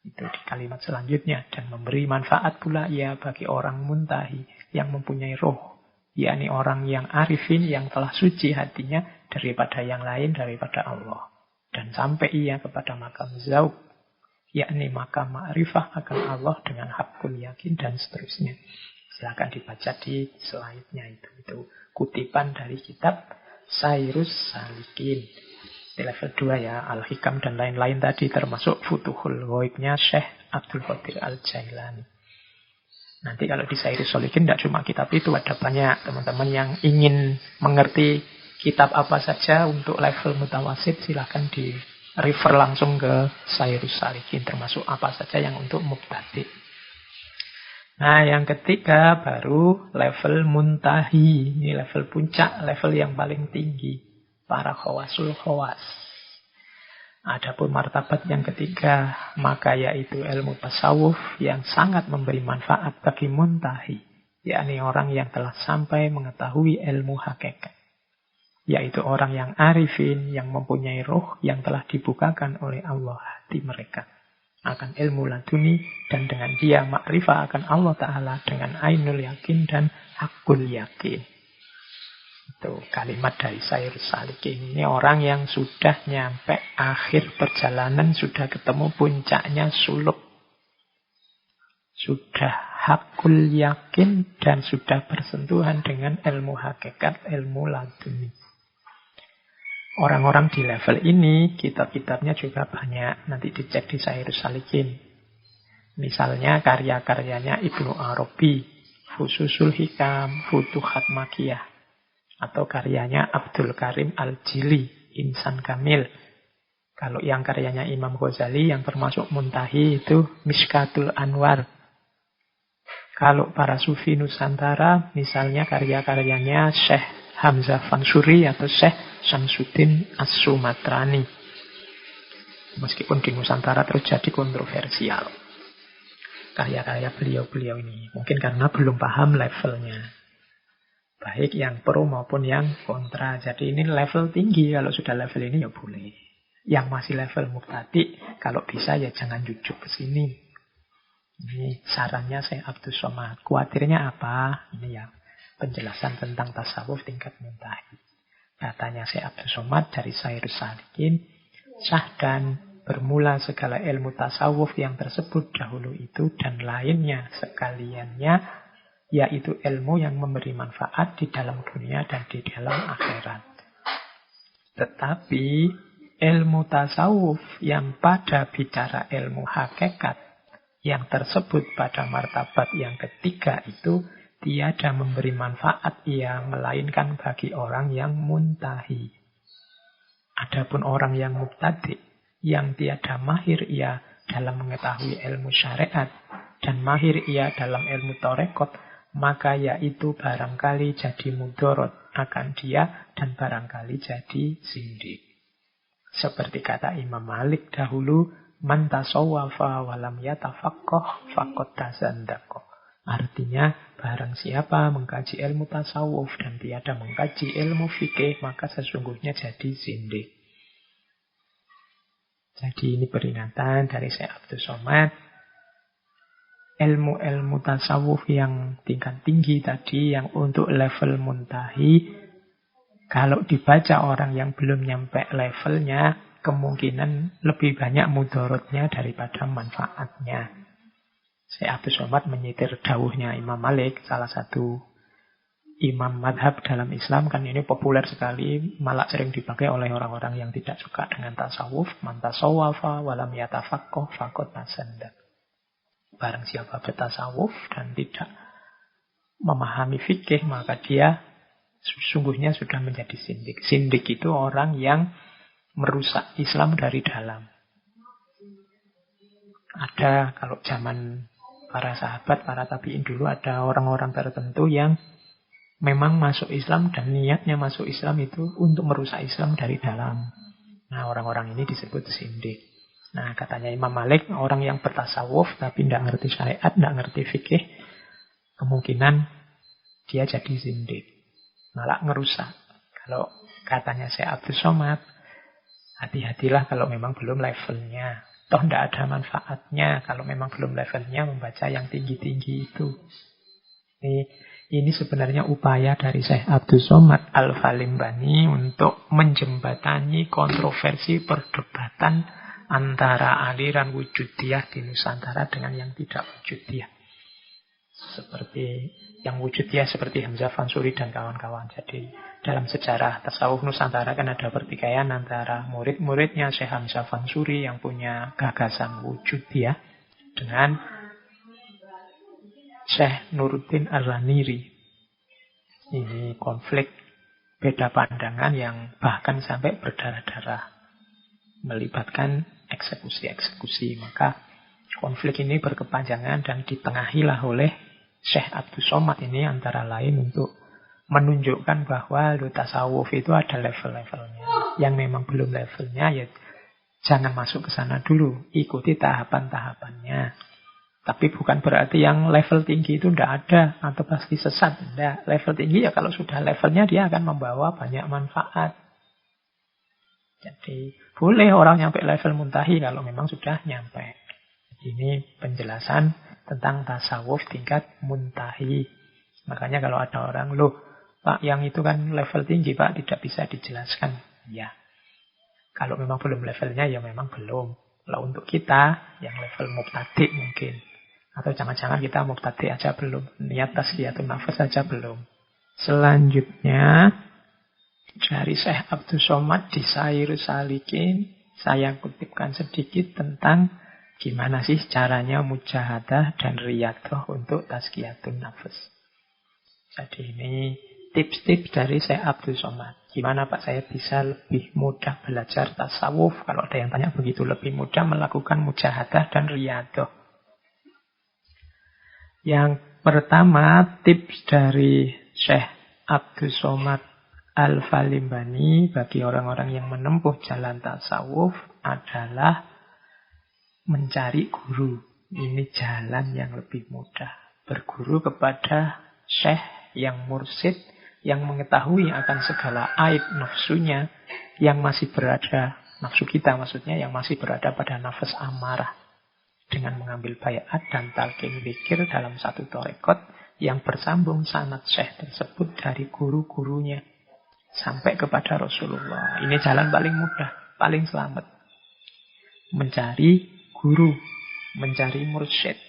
Itu di kalimat selanjutnya. Dan memberi manfaat pula ya bagi orang muntahi yang mempunyai roh. Yakni orang yang arifin, yang telah suci hatinya daripada yang lain, daripada Allah. Dan sampai ia kepada makam zauq, yakni makam ma'rifah akan Allah dengan hakul yakin dan seterusnya. Silakan dibaca di slide-nya itu. Itu kutipan dari kitab Sairus Salikin. Di level 2 ya, Al-Hikam dan lain-lain tadi, termasuk Futuhul Ghaibnya Syekh Abdul Qadir Al-Jailani. Nanti kalau di Sairus Salikin tidak cuma kitab itu, ada banyak teman-teman yang ingin mengerti kitab apa saja untuk level mutawassit, silahkan di refer langsung ke Sairus Salikin, termasuk apa saja yang untuk mubtadi'. Nah, yang ketiga baru level muntahi. Ini level puncak, level yang paling tinggi. Para khawasul khawas. Adapun martabat yang ketiga, maka yaitu ilmu tasawuf yang sangat memberi manfaat bagi muntahi. Yakni orang yang telah sampai mengetahui ilmu hakikat. Yaitu orang yang arifin, yang mempunyai roh, yang telah dibukakan oleh Allah hati mereka akan ilmu laduni, dan dengan dia makrifah akan Allah Ta'ala dengan ainul yakin dan hakul yakin. Itu kalimat dari Sairus Salikin. Ini orang yang sudah nyampe akhir perjalanan, sudah ketemu puncaknya suluk. Sudah hakul yakin dan sudah bersentuhan dengan ilmu hakikat, ilmu laduni. Orang-orang di level ini, kitab-kitabnya juga banyak. Nanti dicek di Sairus Salikin. Misalnya karya-karyanya Ibnu Arabi, Fususul Hikam, Futuhat Makiyah. Atau karyanya Abdul Karim Al-Jili, Insan Kamil. Kalau yang karyanya Imam Ghazali yang termasuk muntahi itu Mishkatul Anwar. Kalau para sufi Nusantara, misalnya karya-karyanya Syekh Hamzah Fansuri atau Syekh Syamsuddin As-Sumatrani. Meskipun di Nusantara terjadi kontroversial. karya-karya beliau-beliau ini. Mungkin karena belum paham levelnya. Baik yang pro maupun yang kontra. Jadi ini level tinggi. Kalau sudah level ini ya boleh. Yang masih level mubtadi, kalau bisa ya jangan jujuk ke sini. Ini sarannya Syekh Abdus Somad. Khawatirnya apa? Ini ya penjelasan tentang tasawuf tingkat muntahi. Katanya Syekh Abdus Somad dari Sairus Salikin, sah dan bermula segala ilmu tasawuf yang tersebut dahulu itu dan lainnya sekaliannya, yaitu ilmu yang memberi manfaat di dalam dunia dan di dalam akhirat. Tetapi ilmu tasawuf yang pada bicara ilmu hakikat yang tersebut pada martabat yang ketiga itu tiada memberi manfaat ia melainkan bagi orang yang muntahi. Adapun orang yang mubtadi, yang tiada mahir ia dalam mengetahui ilmu syariat dan mahir ia dalam ilmu torekot, maka yaitu barangkali jadi mudorot akan dia dan barangkali jadi zindik. Seperti kata Imam Malik dahulu, man tasawwafa walam yatafaqqah faqad tazandaqa. Artinya, barang siapa mengkaji ilmu tasawuf dan tiada mengkaji ilmu fikih, maka sesungguhnya jadi zindik. Jadi ini peringatan dari Syekh Abdus Somad. Ilmu-ilmu tasawuf yang tingkat tinggi tadi, yang untuk level muntahi, kalau dibaca orang yang belum nyampe levelnya, kemungkinan lebih banyak mudorotnya daripada manfaatnya. Syekh Abdus Somad menyitir dawuhnya Imam Malik, salah satu imam madhab dalam Islam, kan ini populer sekali, malah sering dipakai oleh orang-orang yang tidak suka dengan tasawuf. Man tasawwafa walam yatafaqqah faqad tazandaq. Barang siapa bertasawuf dan tidak memahami fikih, maka dia sesungguhnya sudah menjadi sindik. Sindik itu orang yang merusak Islam dari dalam. Ada, kalau zaman para sahabat, para tabi'in dulu, ada orang-orang tertentu yang memang masuk Islam dan niatnya masuk Islam itu untuk merusak Islam dari dalam. Nah, orang-orang ini disebut sindik. Nah, katanya Imam Malik, orang yang bertasawuf tapi tidak ngerti syariat, tidak ngerti fikih, kemungkinan dia jadi sindik. Malah ngerusak. Kalau katanya Syekh Abdus Somad, hati-hatilah kalau memang belum levelnya. Toh tidak ada manfaatnya kalau memang belum levelnya membaca yang tinggi-tinggi itu. Ini sebenarnya upaya dari Syekh Abdus Somad Al-Falimbani untuk menjembatani kontroversi perdebatan antara aliran wujudiyah di Nusantara dengan yang tidak wujudiyah. Seperti yang wujudiyah seperti Hamzah Fansuri dan kawan-kawan. Jadi dalam sejarah tasawuf Nusantara kan ada pertikaian antara murid-muridnya Syekh Hamzah Fansuri yang punya gagasan wujudiyah dengan Syekh Nuruddin Ar-Raniri. Ini konflik beda pandangan yang bahkan sampai berdarah-darah, melibatkan eksekusi-eksekusi. Maka konflik ini berkepanjangan dan ditengahilah oleh Syekh Abdus Somad ini antara lain untuk menunjukkan bahwa tasawuf itu ada level-levelnya. Yang memang belum levelnya ya jangan masuk ke sana dulu, ikuti tahapan-tahapannya. Tapi bukan berarti yang level tinggi itu tidak ada atau pasti sesat. Tidak. Level tinggi ya kalau sudah levelnya dia akan membawa banyak manfaat. Jadi boleh orang nyampe level muntahi kalau memang sudah nyampe. Ini penjelasan tentang tasawuf tingkat muntahi. Makanya kalau ada orang, loh Pak yang itu kan level tinggi Pak, tidak bisa dijelaskan. Ya, kalau memang belum levelnya ya memang belum. Kalau untuk kita yang level mubtadi mungkin. Atau jangan-jangan kita mubtadi aja belum. Niat tasfiyatun nafas aja belum. Selanjutnya dari Syekh Abdus Somad di Sairus Salikin, saya kutipkan sedikit tentang gimana sih caranya mujahadah dan riyadhah untuk tazkiyatun nafas. Jadi ini tips-tips dari Syekh Abdus Somad. Gimana Pak saya bisa lebih mudah belajar tasawuf? Kalau ada yang tanya begitu, lebih mudah melakukan mujahadah dan riyadhah. Yang pertama, tips dari Syekh Abdus Somad Al-Falimbani bagi orang-orang yang menempuh jalan tasawuf adalah mencari guru. Ini jalan yang lebih mudah. Berguru kepada syekh yang mursyid, yang mengetahui akan segala aib nafsunya, yang masih berada, nafsu kita maksudnya, yang masih berada pada nafas amarah. Dengan mengambil bayat dan talqin zikir dalam satu tarekat yang bersambung sanad syekh tersebut dari guru-gurunya sampai kepada Rasulullah. Ini jalan paling mudah, paling selamat. Mencari guru, mencari mursyid.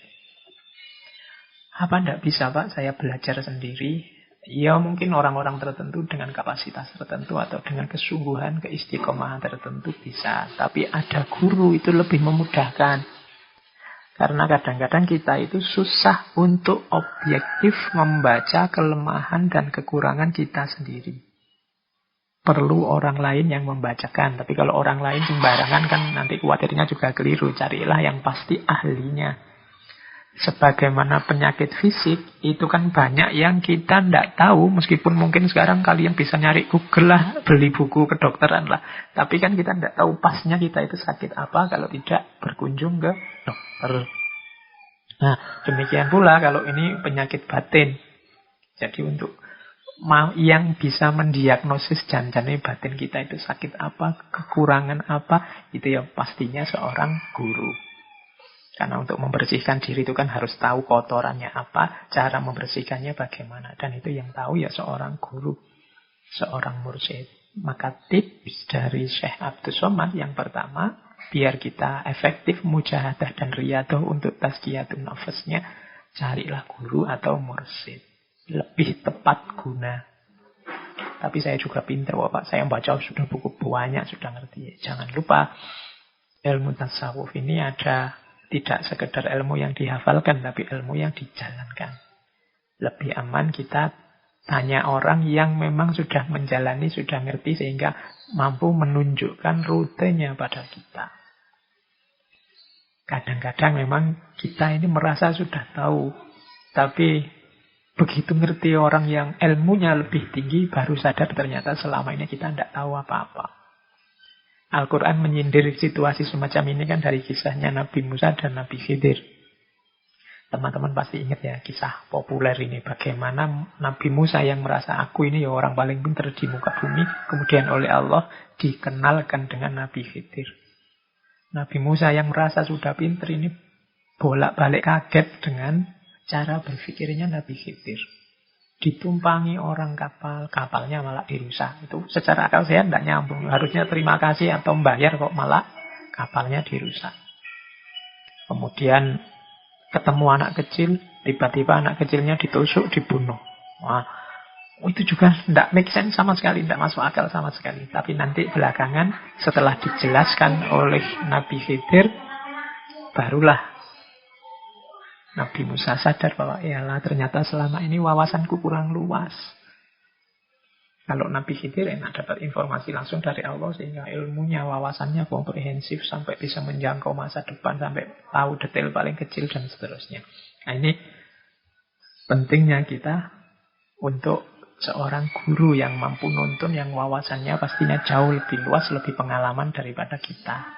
Apa tidak bisa Pak saya belajar sendiri? Ya mungkin orang-orang tertentu dengan kapasitas tertentu atau dengan kesungguhan, keistiqomahan tertentu bisa. Tapi ada guru itu lebih memudahkan. Karena kadang-kadang kita itu susah untuk objektif membaca kelemahan dan kekurangan kita sendiri. Perlu orang lain yang membacakan. Tapi kalau orang lain sembarangan kan nanti khawatirnya juga keliru. Carilah yang pasti ahlinya. Sebagaimana penyakit fisik, itu kan banyak yang kita tidak tahu. Meskipun mungkin sekarang kalian bisa nyari Google lah, beli buku kedokteran lah. Tapi kan kita tidak tahu pasnya kita itu sakit apa kalau tidak berkunjung ke dokter. Nah, demikian pula kalau ini penyakit batin. Jadi untuk yang bisa mendiagnosis janjane batin kita itu sakit apa, kekurangan apa, itu ya pastinya seorang guru. Karena untuk membersihkan diri itu kan harus tahu kotorannya apa, cara membersihkannya bagaimana. Dan itu yang tahu ya seorang guru, seorang mursyid. Maka tips dari Syekh Abdus Somad yang pertama, biar kita efektif mujahadah dan riyadah untuk tazkiyatun nafasnya, carilah guru atau mursyid. Lebih tepat guna. Tapi saya juga pintar, Pak. Saya baca sudah buku banyak, sudah ngerti. Jangan lupa, ilmu tasawuf ini ada tidak sekedar ilmu yang dihafalkan, tapi ilmu yang dijalankan. Lebih aman kita tanya orang yang memang sudah menjalani, sudah ngerti, sehingga mampu menunjukkan rutenya pada kita. Kadang-kadang memang kita ini merasa sudah tahu, tapi begitu ngerti orang yang ilmunya lebih tinggi, baru sadar ternyata selama ini kita tidak tahu apa-apa. Al-Quran menyindir situasi semacam ini kan dari kisahnya Nabi Musa dan Nabi Khidir. Teman-teman pasti ingat ya kisah populer ini. Bagaimana Nabi Musa yang merasa aku ini ya orang paling pintar di muka bumi, kemudian oleh Allah dikenalkan dengan Nabi Khidir. Nabi Musa yang merasa sudah pintar ini bolak-balik kaget dengan cara berpikirnya Nabi Khidir. Ditumpangi orang kapal, kapalnya malah dirusak. Itu secara akal sehat tidak nyambung. Harusnya terima kasih atau membayar kok malah kapalnya dirusak. Kemudian ketemu anak kecil, tiba-tiba anak kecilnya ditusuk, dibunuh. Wah, itu juga tidak make sense sama sekali, tidak masuk akal sama sekali. Tapi nanti belakangan setelah dijelaskan oleh Nabi Khidir, barulah Nabi Musa sadar bahwa yalah ternyata selama ini wawasanku kurang luas. Kalau Nabi Khidir enak dapat informasi langsung dari Allah sehingga ilmunya, wawasannya komprehensif sampai bisa menjangkau masa depan, sampai tahu detail paling kecil dan seterusnya. Nah ini pentingnya kita untuk seorang guru yang mampu nuntun, yang wawasannya pastinya jauh lebih luas, lebih pengalaman daripada kita.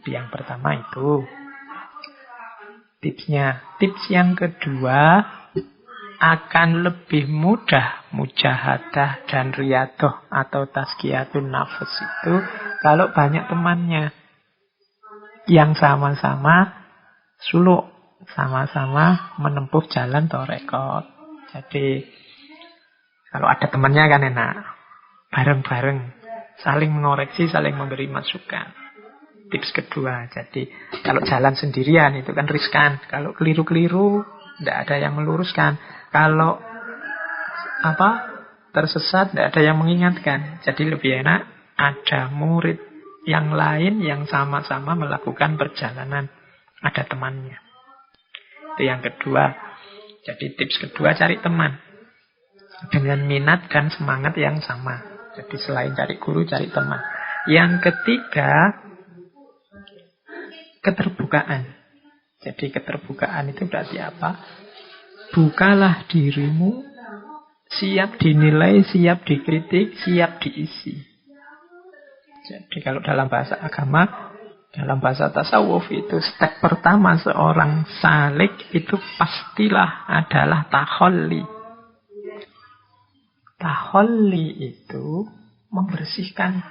Jadi yang pertama itu tipsnya. Tips yang kedua, akan lebih mudah mujahadah dan riyadah atau tazkiyatun nafas itu kalau banyak temannya yang sama-sama suluk, sama-sama menempuh jalan tarekat. Jadi kalau ada temannya kan enak, bareng-bareng, saling mengoreksi, saling memberi masukan. Tips kedua, jadi kalau jalan sendirian itu kan riskan. Kalau keliru-keliru, tidak ada yang meluruskan. Kalau tersesat, tidak ada yang mengingatkan. Jadi lebih enak ada murid yang lain yang sama-sama melakukan perjalanan. Ada temannya. Itu yang kedua. Jadi tips kedua, cari teman dengan minat dan semangat yang sama. Jadi selain cari guru, cari teman. Yang ketiga, keterbukaan. Jadi keterbukaan itu berarti apa? Bukalah dirimu, siap dinilai, siap dikritik, siap diisi. Jadi kalau dalam bahasa agama, Dalam bahasa tasawuf itu step pertama seorang salik itu pastilah adalah taholli. Taholli itu membersihkan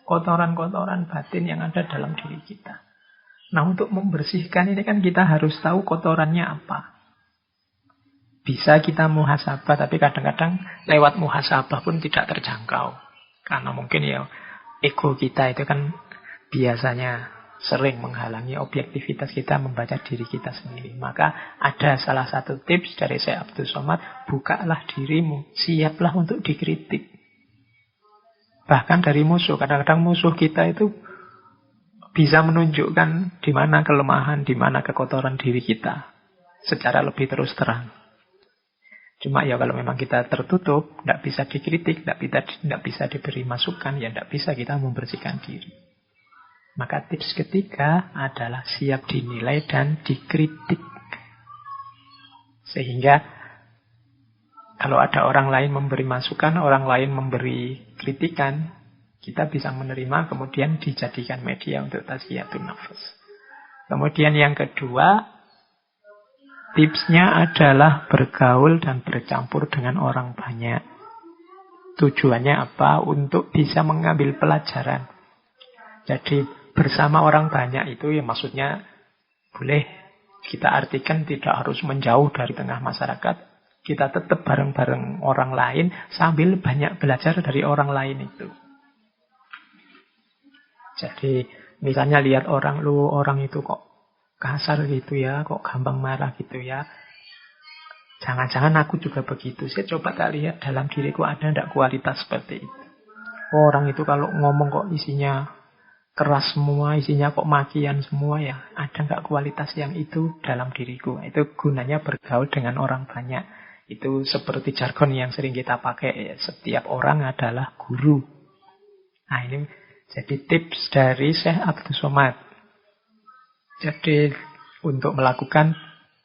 kotoran-kotoran batin yang ada dalam diri kita. Nah, untuk membersihkan ini kan kita harus tahu kotorannya apa. Bisa kita muhasabah, tapi kadang-kadang lewat muhasabah pun tidak terjangkau. Karena mungkin ya ego kita itu kan biasanya sering menghalangi objektivitas kita membaca diri kita sendiri. Maka ada salah satu tips dari Syekh Abdul Somad, bukalah dirimu, siaplah untuk dikritik. Bahkan dari musuh, kadang-kadang musuh kita itu bisa menunjukkan di mana kelemahan, di mana kekotoran diri kita secara lebih terus terang. Cuma ya kalau memang kita tertutup, tidak bisa dikritik, tidak bisa diberi masukan, ya tidak bisa kita membersihkan diri. Maka tips ketiga adalah siap dinilai dan dikritik. Sehingga kalau ada orang lain memberi masukan, orang lain memberi kritikan, kita bisa menerima, kemudian dijadikan media untuk tazkiyatun nafas. Kemudian yang kedua, tipsnya adalah bergaul dan bercampur dengan orang banyak. Tujuannya apa? Untuk bisa mengambil pelajaran. Jadi bersama orang banyak itu ya maksudnya boleh kita artikan tidak harus menjauh dari tengah masyarakat. Kita tetap bareng-bareng orang lain sambil banyak belajar dari orang lain itu. Jadi misalnya lihat orang itu kok kasar gitu ya, kok gampang marah gitu ya. Jangan-jangan aku juga begitu. Saya coba tak lihat dalam diriku ada tidak kualitas seperti itu. Orang itu kalau ngomong kok isinya keras semua, isinya kok makian semua ya. Ada nggak kualitas yang itu dalam diriku? Itu gunanya bergaul dengan orang banyak. Itu seperti jargon yang sering kita pakai. Setiap orang adalah guru. Nah ini jadi tips dari Syekh Abdul Somad. Jadi untuk melakukan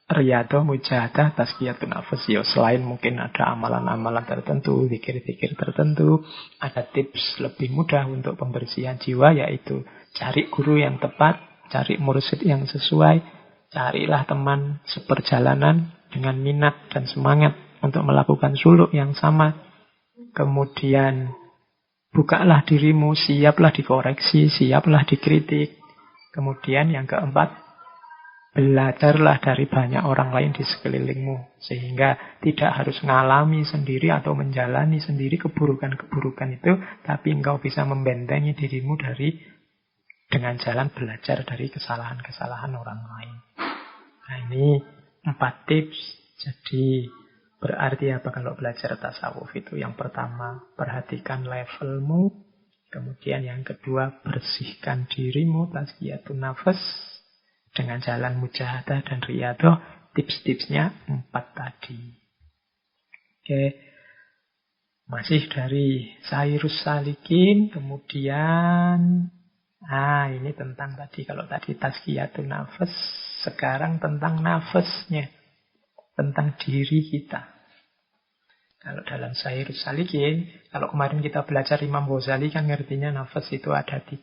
riyadhah, mujahadah, tazkiyatun nafas, ya selain mungkin ada amalan-amalan tertentu, zikir-zikir tertentu, ada tips lebih mudah untuk pembersihan jiwa, yaitu cari guru yang tepat, cari mursyid yang sesuai, carilah teman seperjalanan dengan minat dan semangat untuk melakukan suluk yang sama. Kemudian bukalah dirimu, siaplah dikoreksi, siaplah dikritik. Kemudian yang keempat, belajarlah dari banyak orang lain di sekelilingmu. Sehingga tidak harus ngalami sendiri atau menjalani sendiri keburukan-keburukan itu. Tapi engkau bisa membentengi dirimu dengan jalan belajar dari kesalahan-kesalahan orang lain. Nah ini 4 tips. Jadi berarti apa kalau belajar tasawuf itu? Yang pertama, perhatikan levelmu. Kemudian yang kedua, bersihkan dirimu, tazkiyatun nafas. Dengan jalan mujahadah dan riyadhah, tips-tipsnya 4 tadi. Oke. Masih dari Sairus Salikin, kemudian ini tentang tadi, kalau tadi tazkiyatun nafas, sekarang tentang nafasnya, tentang diri kita. Kalau dalam Sairus Salikin, kalau kemarin kita belajar Imam Ghazali kan ngertinya nafas itu ada 3,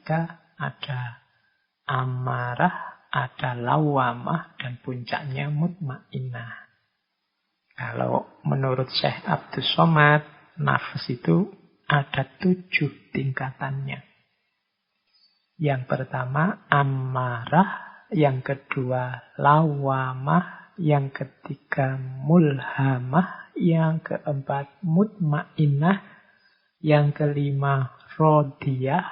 ada amarah, ada lawamah, dan puncaknya mutmainnah. Kalau menurut Syekh Abdul Somad, nafas itu ada 7 tingkatannya. Yang pertama amarah, yang kedua lawamah, yang ketiga mulhamah, yang keempat mutmainnah, yang kelima rodiyah,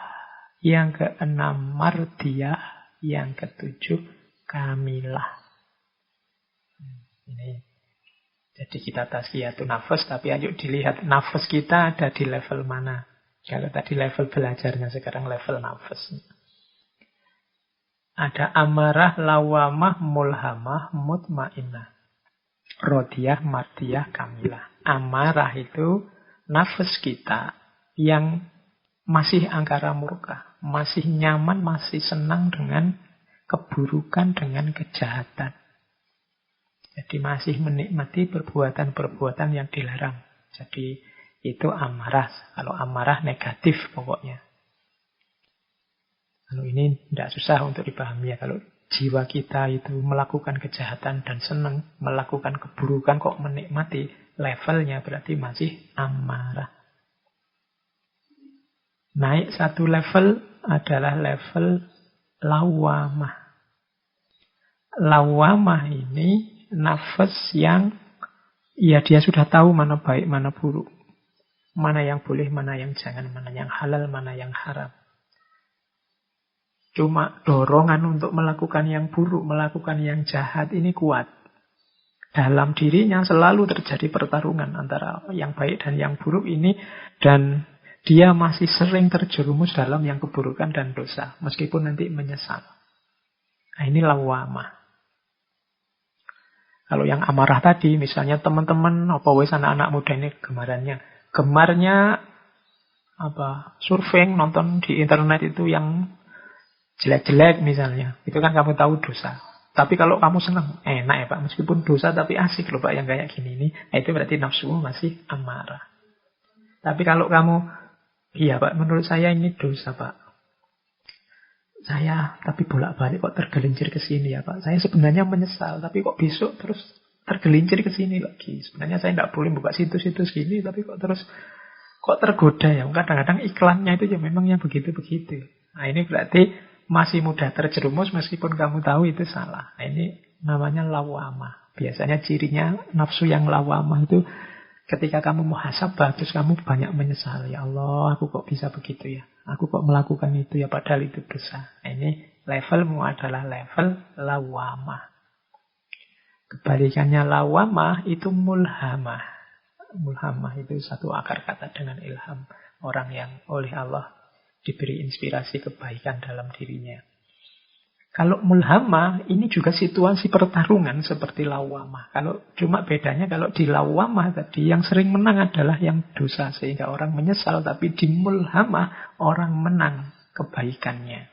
yang keenam mardiyah, yang ketujuh kamilah. Ini jadi kita tazkiyatun nafas, tapi ayo dilihat nafas kita ada di level mana. Kalau tadi level belajarnya, sekarang level nafas. Ada amarah, lawamah, mulhamah, mutmainnah, rodiyah, mardiyah, kamilah. Amarah itu nafas kita yang masih angkara murka, masih nyaman, masih senang dengan keburukan, dengan kejahatan. Jadi masih menikmati perbuatan-perbuatan yang dilarang. Jadi itu amarah. Kalau amarah negatif pokoknya. Kalau ini tidak susah untuk dipahami ya. Kalau jiwa kita itu melakukan kejahatan dan senang, melakukan keburukan kok menikmati, levelnya berarti masih amarah. Naik satu level adalah level lawamah. Lawamah ini nafas yang ya dia sudah tahu mana baik, mana buruk. Mana yang boleh, mana yang jangan, mana yang halal, mana yang haram. Cuma dorongan untuk melakukan yang buruk, melakukan yang jahat ini kuat. Dalam dirinya selalu terjadi pertarungan antara yang baik dan yang buruk ini. Dan dia masih sering terjerumus dalam yang keburukan dan dosa. Meskipun nanti menyesal. Nah ini lawamah. Kalau yang amarah tadi, misalnya teman-teman, apa wes anak-anak muda ini gemarnya surfing, nonton di internet itu yang jelek-jelek misalnya. Itu kan kamu tahu dosa. Tapi kalau kamu senang, enak ya Pak, meskipun dosa tapi asik loh Pak yang kayak gini ini. Nah, itu berarti nafsumu masih amarah. Tapi kalau kamu, iya Pak, menurut saya ini dosa Pak. Saya tapi bolak-balik kok tergelincir ke sini ya Pak. Saya sebenarnya menyesal, tapi kok besok terus tergelincir ke sini lagi. Sebenarnya saya tidak boleh buka situs-situs gini, tapi kok terus kok tergoda ya. Kadang-kadang iklannya itu ya memang yang begitu-begitu. Nah ini berarti masih mudah terjerumus meskipun kamu tahu itu salah. Nah ini namanya lawamah. Biasanya cirinya nafsu yang lawamah itu ketika kamu muhasabah, terus kamu banyak menyesal. Ya Allah, aku kok bisa begitu ya. Aku kok melakukan itu ya, padahal itu dosa. Nah, ini levelmu adalah level lawamah. Kebalikannya lawamah itu mulhamah. Mulhamah itu satu akar kata dengan ilham. Orang yang oleh Allah diberi inspirasi kebaikan dalam dirinya. Kalau mulhamah, ini juga situasi pertarungan seperti lawamah. Kalau cuma bedanya kalau di lawamah tadi yang sering menang adalah yang dosa. Sehingga orang menyesal. Tapi di mulhamah orang menang kebaikannya.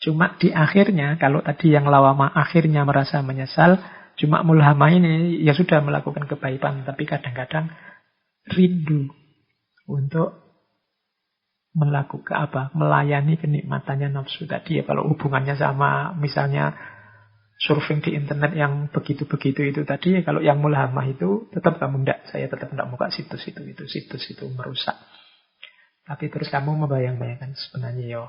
Cuma di akhirnya, kalau tadi yang lawamah akhirnya merasa menyesal. Cuma mulhamah ini ya sudah melakukan kebaikan. Tapi kadang-kadang rindu untuk melakukan melayani kenikmatannya nafsu tadi ya. Kalau hubungannya sama misalnya surfing di internet yang begitu-begitu itu tadi ya, kalau yang mulhamah itu tetap kamu saya tetap tidak buka situs itu merusak. Tapi terus kamu membayang-bayangkan sebenarnya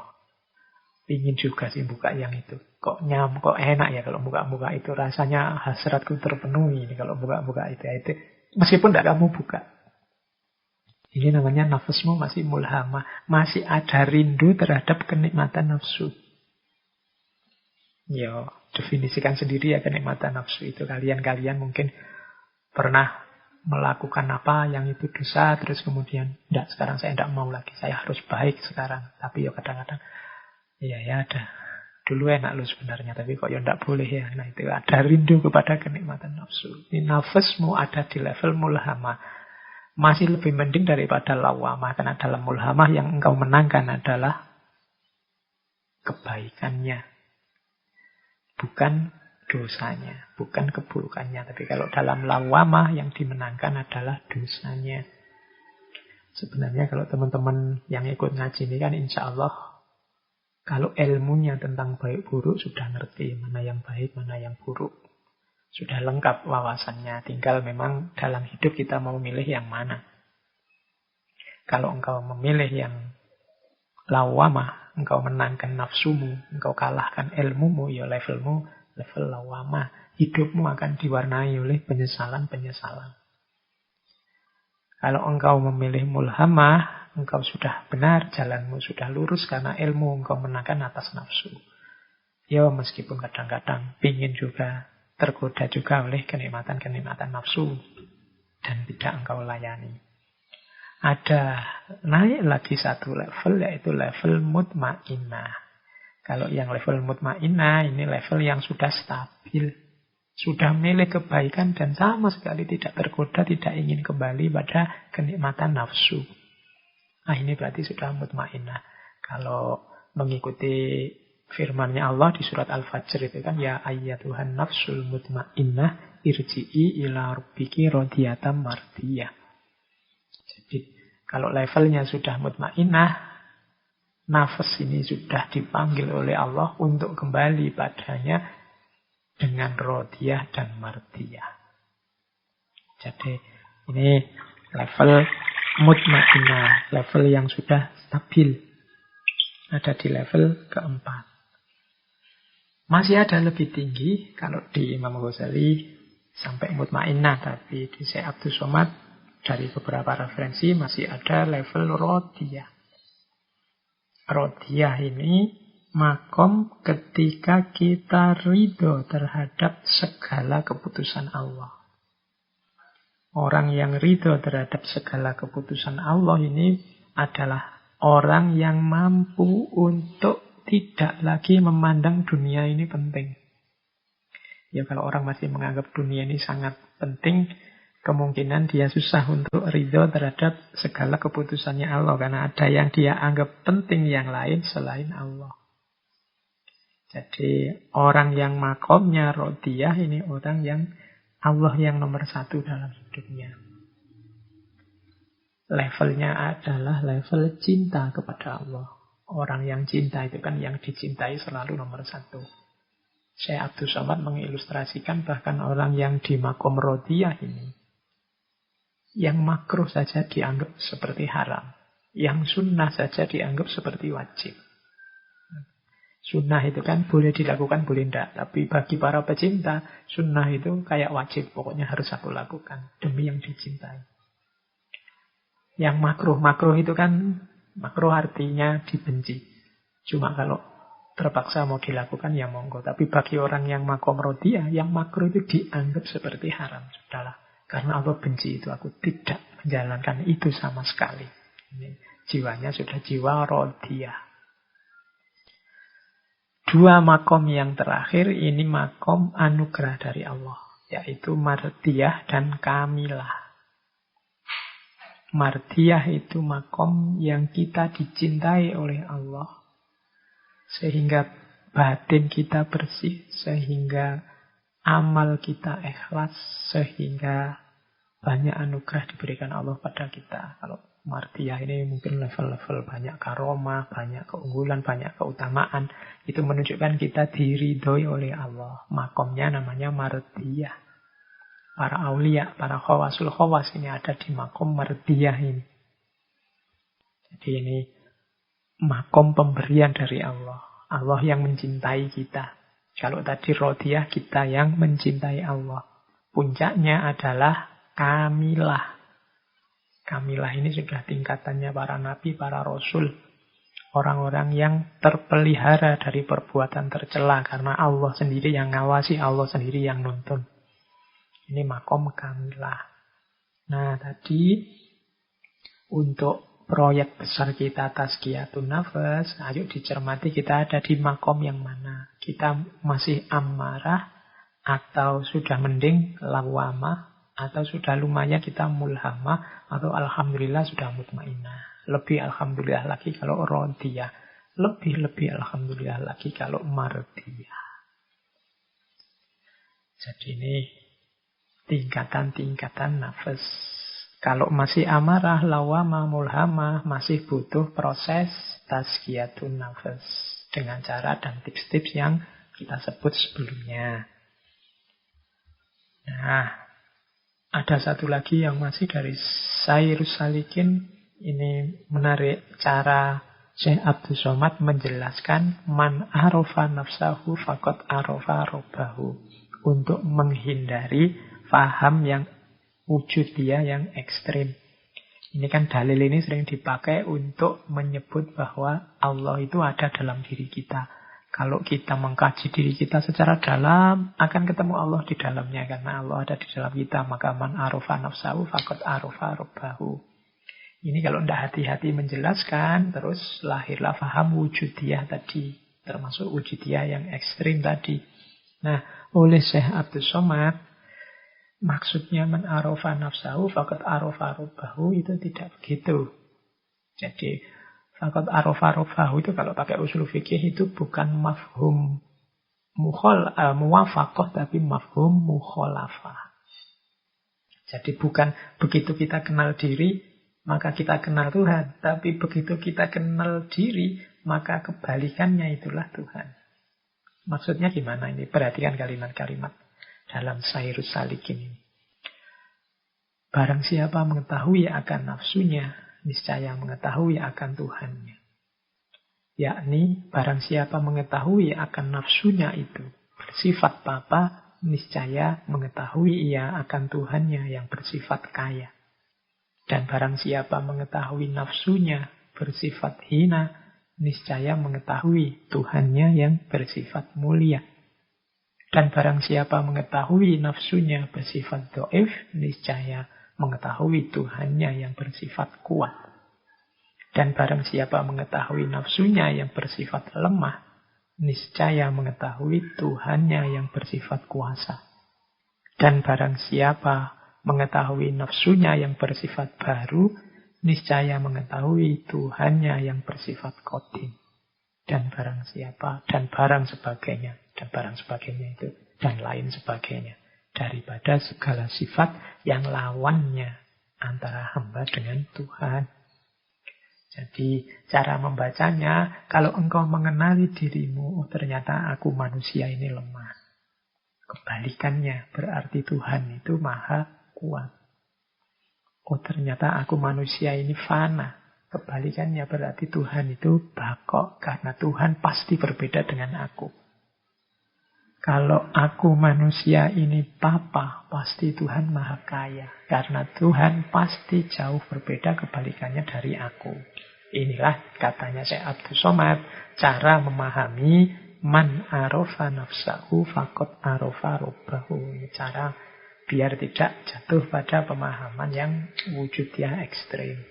ingin juga sih buka yang itu. Kok enak ya kalau buka-buka itu, rasanya hasratku terpenuhi ini kalau buka-buka itu. Meskipun tidak kamu buka. Ini namanya nafasmu masih mulhamah. Masih ada rindu terhadap kenikmatan nafsu. Definisikan sendiri ya kenikmatan nafsu itu. Kalian mungkin pernah melakukan apa yang itu dosa. Terus kemudian, sekarang saya tidak mau lagi. Saya harus baik sekarang. Tapi kadang-kadang, ya ada. Dulu enak lu sebenarnya. Tapi kok tidak boleh ya. Nah itu ada rindu kepada kenikmatan nafsu. Ini nafasmu ada di level mulhamah. Masih lebih mending daripada lawamah. Karena dalam mulhamah yang engkau menangkan adalah kebaikannya. Bukan dosanya. Bukan keburukannya. Tapi kalau dalam lawamah yang dimenangkan adalah dosanya. Sebenarnya kalau teman-teman yang ikut ngaji ini kan insya Allah kalau ilmunya tentang baik buruk sudah ngerti. Mana yang baik, mana yang buruk. Sudah lengkap wawasannya. Tinggal memang dalam hidup kita mau milih yang mana. Kalau engkau memilih yang lawamah, engkau menangkan nafsumu, engkau kalahkan ilmumu, ya levelmu level lawamah. Hidupmu akan diwarnai oleh penyesalan-penyesalan. Kalau engkau memilih mulhamah, engkau sudah benar, jalanmu sudah lurus karena ilmu engkau menangkan atas nafsu. Ya meskipun kadang-kadang pingin juga tergoda juga oleh kenikmatan-kenikmatan nafsu dan tidak engkau layani. Ada naik lagi satu level yaitu level mutmainnah. Kalau yang level mutmainnah ini level yang sudah stabil, sudah milih kebaikan dan sama sekali tidak tergoda, tidak ingin kembali pada kenikmatan nafsu. Nah ini berarti sudah mutmainnah. Kalau mengikuti firman-Nya Allah di surat Al-Fajr itu kan ya ayyatuhan nafsul mutmainnah irji'i ila rabbiki radiyatan mardiyah. Jadi kalau levelnya sudah mutmainnah nafas ini sudah dipanggil oleh Allah untuk kembali padanya dengan rodiyah dan mardiyah. Jadi ini level mutmainnah, level yang sudah stabil. Ada di level keempat. Masih ada lebih tinggi, kalau di Imam Ghazali sampai mutmainnah, tapi di Syekh Abdul Somad dari beberapa referensi masih ada level rodiyah. Rodiyah ini makom ketika kita ridho terhadap segala keputusan Allah. Orang yang ridho terhadap segala keputusan Allah ini adalah orang yang mampu untuk tidak lagi memandang dunia ini penting. Ya kalau orang masih menganggap dunia ini sangat penting, kemungkinan dia susah untuk ridho terhadap segala keputusannya Allah. Karena ada yang dia anggap penting yang lain selain Allah. Jadi orang yang makomnya rodiyah ini orang yang Allah yang nomor satu dalam hidupnya. Levelnya adalah level cinta kepada Allah. Orang yang cinta itu kan yang dicintai selalu nomor satu. Syekh Abdul Somad mengilustrasikan bahkan orang yang di makom rodiyah ini, yang makruh saja dianggap seperti haram. Yang sunnah saja dianggap seperti wajib. Sunnah itu kan boleh dilakukan, boleh tidak. Tapi bagi para pecinta, sunnah itu kayak wajib. Pokoknya harus aku lakukan demi yang dicintai. Yang makruh itu kan, makruh artinya dibenci. Cuma kalau terpaksa mau dilakukan ya monggo. Tapi bagi orang yang makom rodiyah, yang makruh itu dianggap seperti haram. Sudahlah. Karena Allah benci itu, aku tidak menjalankan itu sama sekali. Ini jiwanya sudah jiwa rodiyah. Dua makom yang terakhir ini makom anugerah dari Allah. Yaitu mardiyah dan kamilah. Mardiyah itu makom yang kita dicintai oleh Allah. Sehingga batin kita bersih. Sehingga amal kita ikhlas. Sehingga banyak anugerah diberikan Allah pada kita. Kalau mardiyah ini mungkin level-level banyak karomah, banyak keunggulan, banyak keutamaan. Itu menunjukkan kita diridhoi oleh Allah. Makomnya namanya mardiyah. Para aulia, para khawasul khawas ini ada di makom mardiyah ini. Jadi ini makom pemberian dari Allah. Allah yang mencintai kita. Kalau tadi rodiyah, kita yang mencintai Allah. Puncaknya adalah kamilah. Kamilah ini sudah tingkatannya para nabi, para rasul. Orang-orang yang terpelihara dari perbuatan tercela. Karena Allah sendiri yang ngawasi, Allah sendiri yang nuntun. Ini makom kamilah. Nah tadi untuk proyek besar kita tazkiyatun nafas, ayo dicermati kita ada di makom yang mana. Kita masih amarah atau sudah mending lawamah atau sudah lumayan kita mulhamah atau alhamdulillah sudah mutmainnah. Lebih alhamdulillah lagi kalau rodiyah. Lebih alhamdulillah lagi kalau mardiyah. Jadi ini tingkatan-tingkatan nafas. Kalau masih amarah, lawamah, mulhamah, masih butuh proses tazkiyatun nafas. Dengan cara dan tips-tips yang kita sebut sebelumnya. Nah, ada satu lagi yang masih dari Sairus Salikin. Ini menarik cara Syekh Abdul Somad menjelaskan man arofa nafsahu faqad arofa robbahu. Untuk menghindari paham yang wujudiyah yang ekstrim. Ini kan dalil ini sering dipakai untuk menyebut bahwa Allah itu ada dalam diri kita. Kalau kita mengkaji diri kita secara dalam, akan ketemu Allah di dalamnya. Karena Allah ada di dalam kita. Maka man arofa nafsahu faqad arofa robbahu. Ini kalau tidak hati-hati menjelaskan, terus lahirlah paham wujudiyah tadi. Termasuk wujudiyah yang ekstrim tadi. Nah, oleh Syekh Abdul Somad, maksudnya man arofa nafsahu faqad arofa robbahu itu tidak begitu. Jadi faqad arofa robbahu itu kalau pakai usul fikih itu bukan mafhum muwafaqah tapi mafhum mukhalafah. Jadi bukan begitu kita kenal diri maka kita kenal Tuhan, tapi begitu kita kenal diri maka kebalikannya itulah Tuhan. Maksudnya gimana ini? Perhatikan kalimat-kalimat dalam Sairus Salikin ini. Barang siapa mengetahui akan nafsunya, niscaya mengetahui akan Tuhannya. Yakni, barang siapa mengetahui akan nafsunya itu bersifat papa, niscaya mengetahui ia akan Tuhannya yang bersifat kaya. Dan barang siapa mengetahui nafsunya bersifat hina, niscaya mengetahui Tuhannya yang bersifat mulia. Dan barang siapa mengetahui nafsunya bersifat do'if, niscaya mengetahui Tuhannya yang bersifat kuat. Dan barang siapa mengetahui nafsunya yang bersifat lemah, niscaya mengetahui Tuhannya yang bersifat kuasa. Dan barang siapa mengetahui nafsunya yang bersifat baru, niscaya mengetahui Tuhannya yang bersifat qadim. Dan barang siapa, dan barang sebagainya, dan barang sebagainya itu, dan lain sebagainya. Daripada segala sifat yang lawannya antara hamba dengan Tuhan. Jadi cara membacanya, kalau engkau mengenali dirimu, oh ternyata aku manusia ini lemah. Kebalikannya, berarti Tuhan itu maha kuat. Oh ternyata aku manusia ini fana. Kebalikannya berarti Tuhan itu bakok. Karena Tuhan pasti berbeda dengan aku. Kalau aku manusia ini papa, pasti Tuhan maha kaya. Karena Tuhan pasti jauh berbeda kebalikannya dari aku. Inilah katanya Syekh Abdul Somad, cara memahami man arofa nafsahu fakot arofa robbahu. Ini cara biar tidak jatuh pada pemahaman yang wujudnya ekstrim.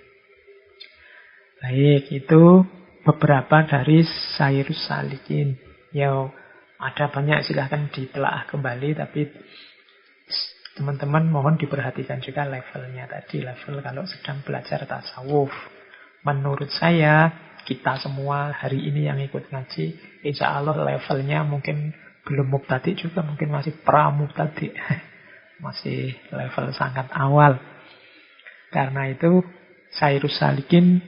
Baik, itu beberapa dari Sairus Salikin. Ya, ada banyak, silahkan ditelaah kembali, tapi teman-teman mohon diperhatikan juga levelnya tadi. Level kalau sedang belajar tasawuf. Menurut saya, kita semua hari ini yang ikut ngaji, insya Allah levelnya mungkin belum mubtadi juga, mungkin masih pramubtadi. Masih level sangat awal. Karena itu, Sairus Salikin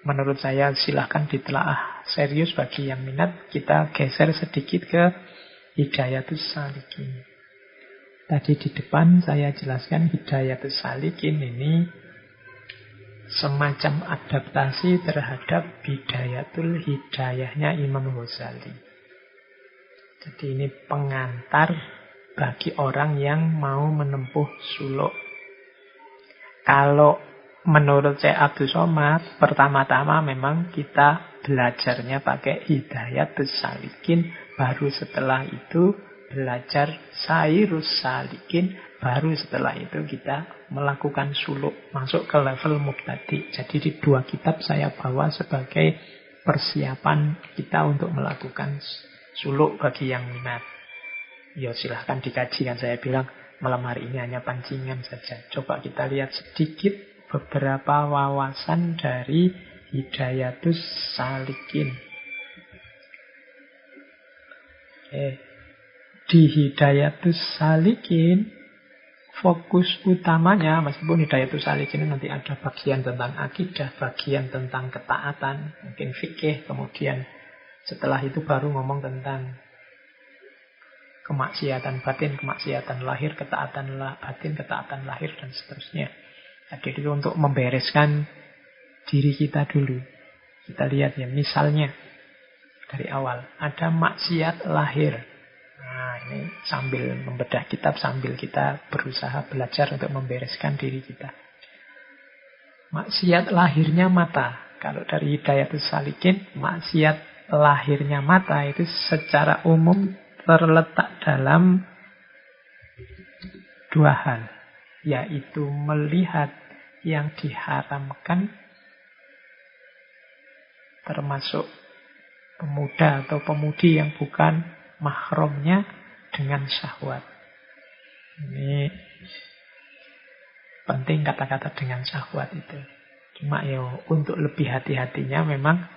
menurut saya silahkan ditelaah serius bagi yang minat. Kita geser sedikit ke Hidayatus Salikin. Tadi di depan saya jelaskan Hidayatus Salikin ini semacam adaptasi terhadap Bidayatul Hidayahnya Imam Ghazali. Jadi ini pengantar bagi orang yang mau menempuh suluk. Kalau menurut Syekh Abdul Somad, pertama-tama memang kita belajarnya pakai Hidayatus Salikin, baru setelah itu belajar Sairus Salikin, baru setelah itu kita melakukan suluk, masuk ke level mubtadi. Jadi di dua kitab saya bawa sebagai persiapan kita untuk melakukan suluk bagi yang minat. Ya silahkan dikaji, kan saya bilang malam hari ini hanya pancingan saja. Coba kita lihat sedikit beberapa wawasan dari Hidayatus Salikin. Di Hidayatus Salikin, fokus utamanya, meskipun Hidayatus Salikin nanti ada bagian tentang akidah, bagian tentang ketaatan, mungkin fikih, kemudian setelah itu baru ngomong tentang kemaksiatan batin, kemaksiatan lahir, ketaatan batin, ketaatan lahir, dan seterusnya. Jadi itu untuk membereskan diri kita dulu. Kita lihat ya, misalnya dari awal ada maksiat lahir. Nah ini sambil membedah kitab, sambil kita berusaha belajar untuk membereskan diri kita. Maksiat lahirnya mata. Kalau dari Hidayatus Salikin, maksiat lahirnya mata itu secara umum terletak dalam dua hal, yaitu melihat yang diharamkan, termasuk pemuda atau pemudi yang bukan mahramnya, dengan syahwat. Ini penting kata-kata dengan syahwat itu. Cuma ya untuk lebih hati-hatinya memang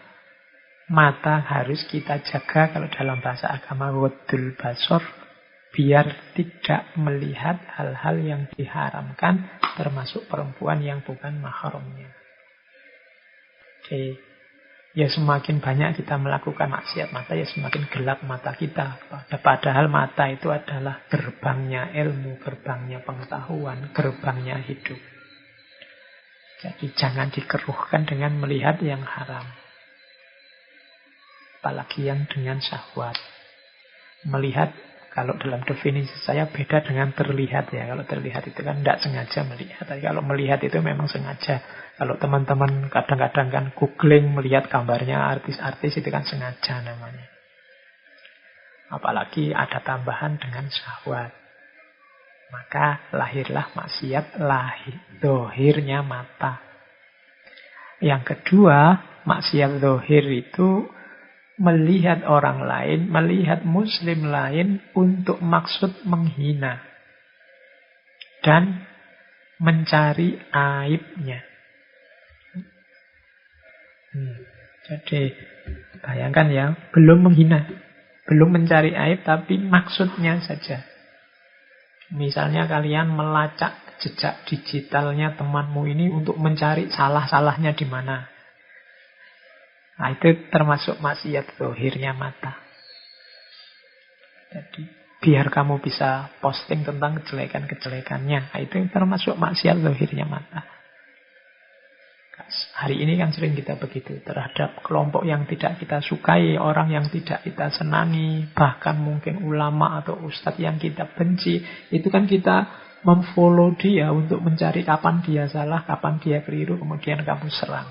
mata harus kita jaga, kalau dalam bahasa agama wadul basor, biar tidak melihat hal-hal yang diharamkan, termasuk perempuan yang bukan mahramnya. Oke. Ya semakin banyak kita melakukan maksiat, maka ya semakin gelap mata kita. Padahal mata itu adalah gerbangnya ilmu, gerbangnya pengetahuan, gerbangnya hidup. Jadi jangan dikeruhkan dengan melihat yang haram. Apalagi yang dengan syahwat. Melihat, kalau dalam definisi saya beda dengan terlihat ya. Kalau terlihat itu kan tidak sengaja melihat. Tapi kalau melihat itu memang sengaja. Kalau teman-teman kadang-kadang kan googling melihat gambarnya artis-artis itu kan sengaja namanya. Apalagi ada tambahan dengan syahwat. Maka lahirlah maksiat, dohirnya mata. Yang kedua, maksiat dohir itu melihat orang lain, melihat muslim lain untuk maksud menghina. Dan mencari aibnya. Jadi bayangkan ya, belum menghina, belum mencari aib, tapi maksudnya saja. Misalnya kalian melacak jejak digitalnya temanmu ini untuk mencari salah-salahnya di mana. Nah, itu termasuk maksiat dohirnya mata. Jadi biar kamu bisa posting tentang kejelekan-kejelekannya. Nah, itu termasuk maksiat dohirnya mata. Hari ini kan sering kita begitu terhadap kelompok yang tidak kita sukai, orang yang tidak kita senangi, bahkan mungkin ulama atau ustadz yang kita benci. Itu kan kita memfollow dia untuk mencari kapan dia salah, kapan dia keliru, kemudian kamu serang.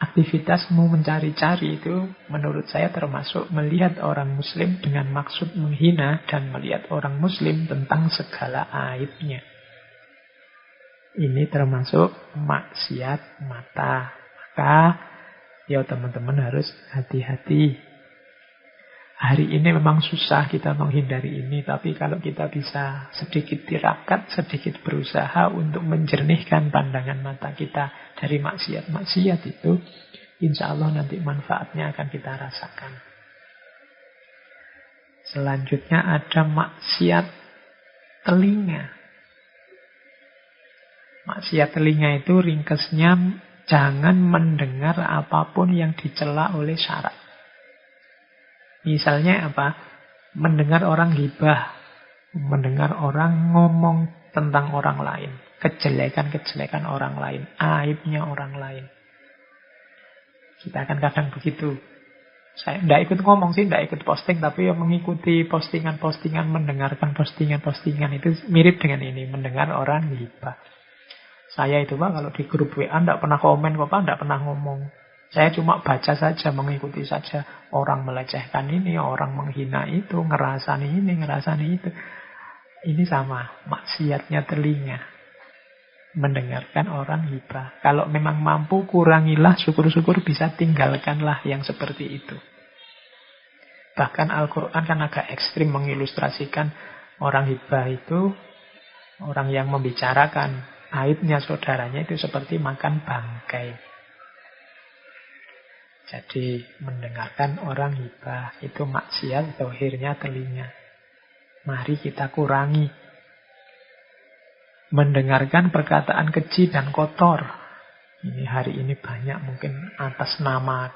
Aktivitasmu mencari-cari itu menurut saya termasuk melihat orang muslim dengan maksud menghina dan melihat orang muslim tentang segala aibnya. Ini termasuk maksiat mata. Maka ya teman-teman harus hati-hati. Hari ini memang susah kita menghindari ini. Tapi kalau kita bisa sedikit tirakat, sedikit berusaha untuk menjernihkan pandangan mata kita dari maksiat-maksiat itu, insya Allah nanti manfaatnya akan kita rasakan. Selanjutnya ada maksiat telinga. Maksiat telinga itu ringkesnya jangan mendengar apapun yang dicela oleh syarak. Misalnya apa? Mendengar orang gibah, mendengar orang ngomong tentang orang lain, kejelekan-kejelekan orang lain, aibnya orang lain. Kita akan kadang begitu. Saya tidak ikut ngomong sih, tidak ikut posting, tapi yang mengikuti postingan-postingan, mendengarkan postingan-postingan itu mirip dengan ini, mendengar orang gibah. Saya itu Pak, kalau di grup WA tidak pernah komen kok Pak, tidak pernah ngomong. Saya cuma baca saja, mengikuti saja. Orang melecehkan ini, orang menghina itu, ngerasani ini, ngerasani itu. Ini sama, maksiatnya telinga. Mendengarkan orang gibah. Kalau memang mampu, kurangilah, syukur-syukur bisa tinggalkanlah yang seperti itu. Bahkan Al-Quran kan agak ekstrim mengilustrasikan orang gibah itu, orang yang membicarakan aibnya saudaranya itu seperti makan bangkai. Jadi mendengarkan orang gibah itu maksiat dohirnya telinga. Mari kita kurangi. Mendengarkan perkataan keji dan kotor. Ini hari ini banyak mungkin atas nama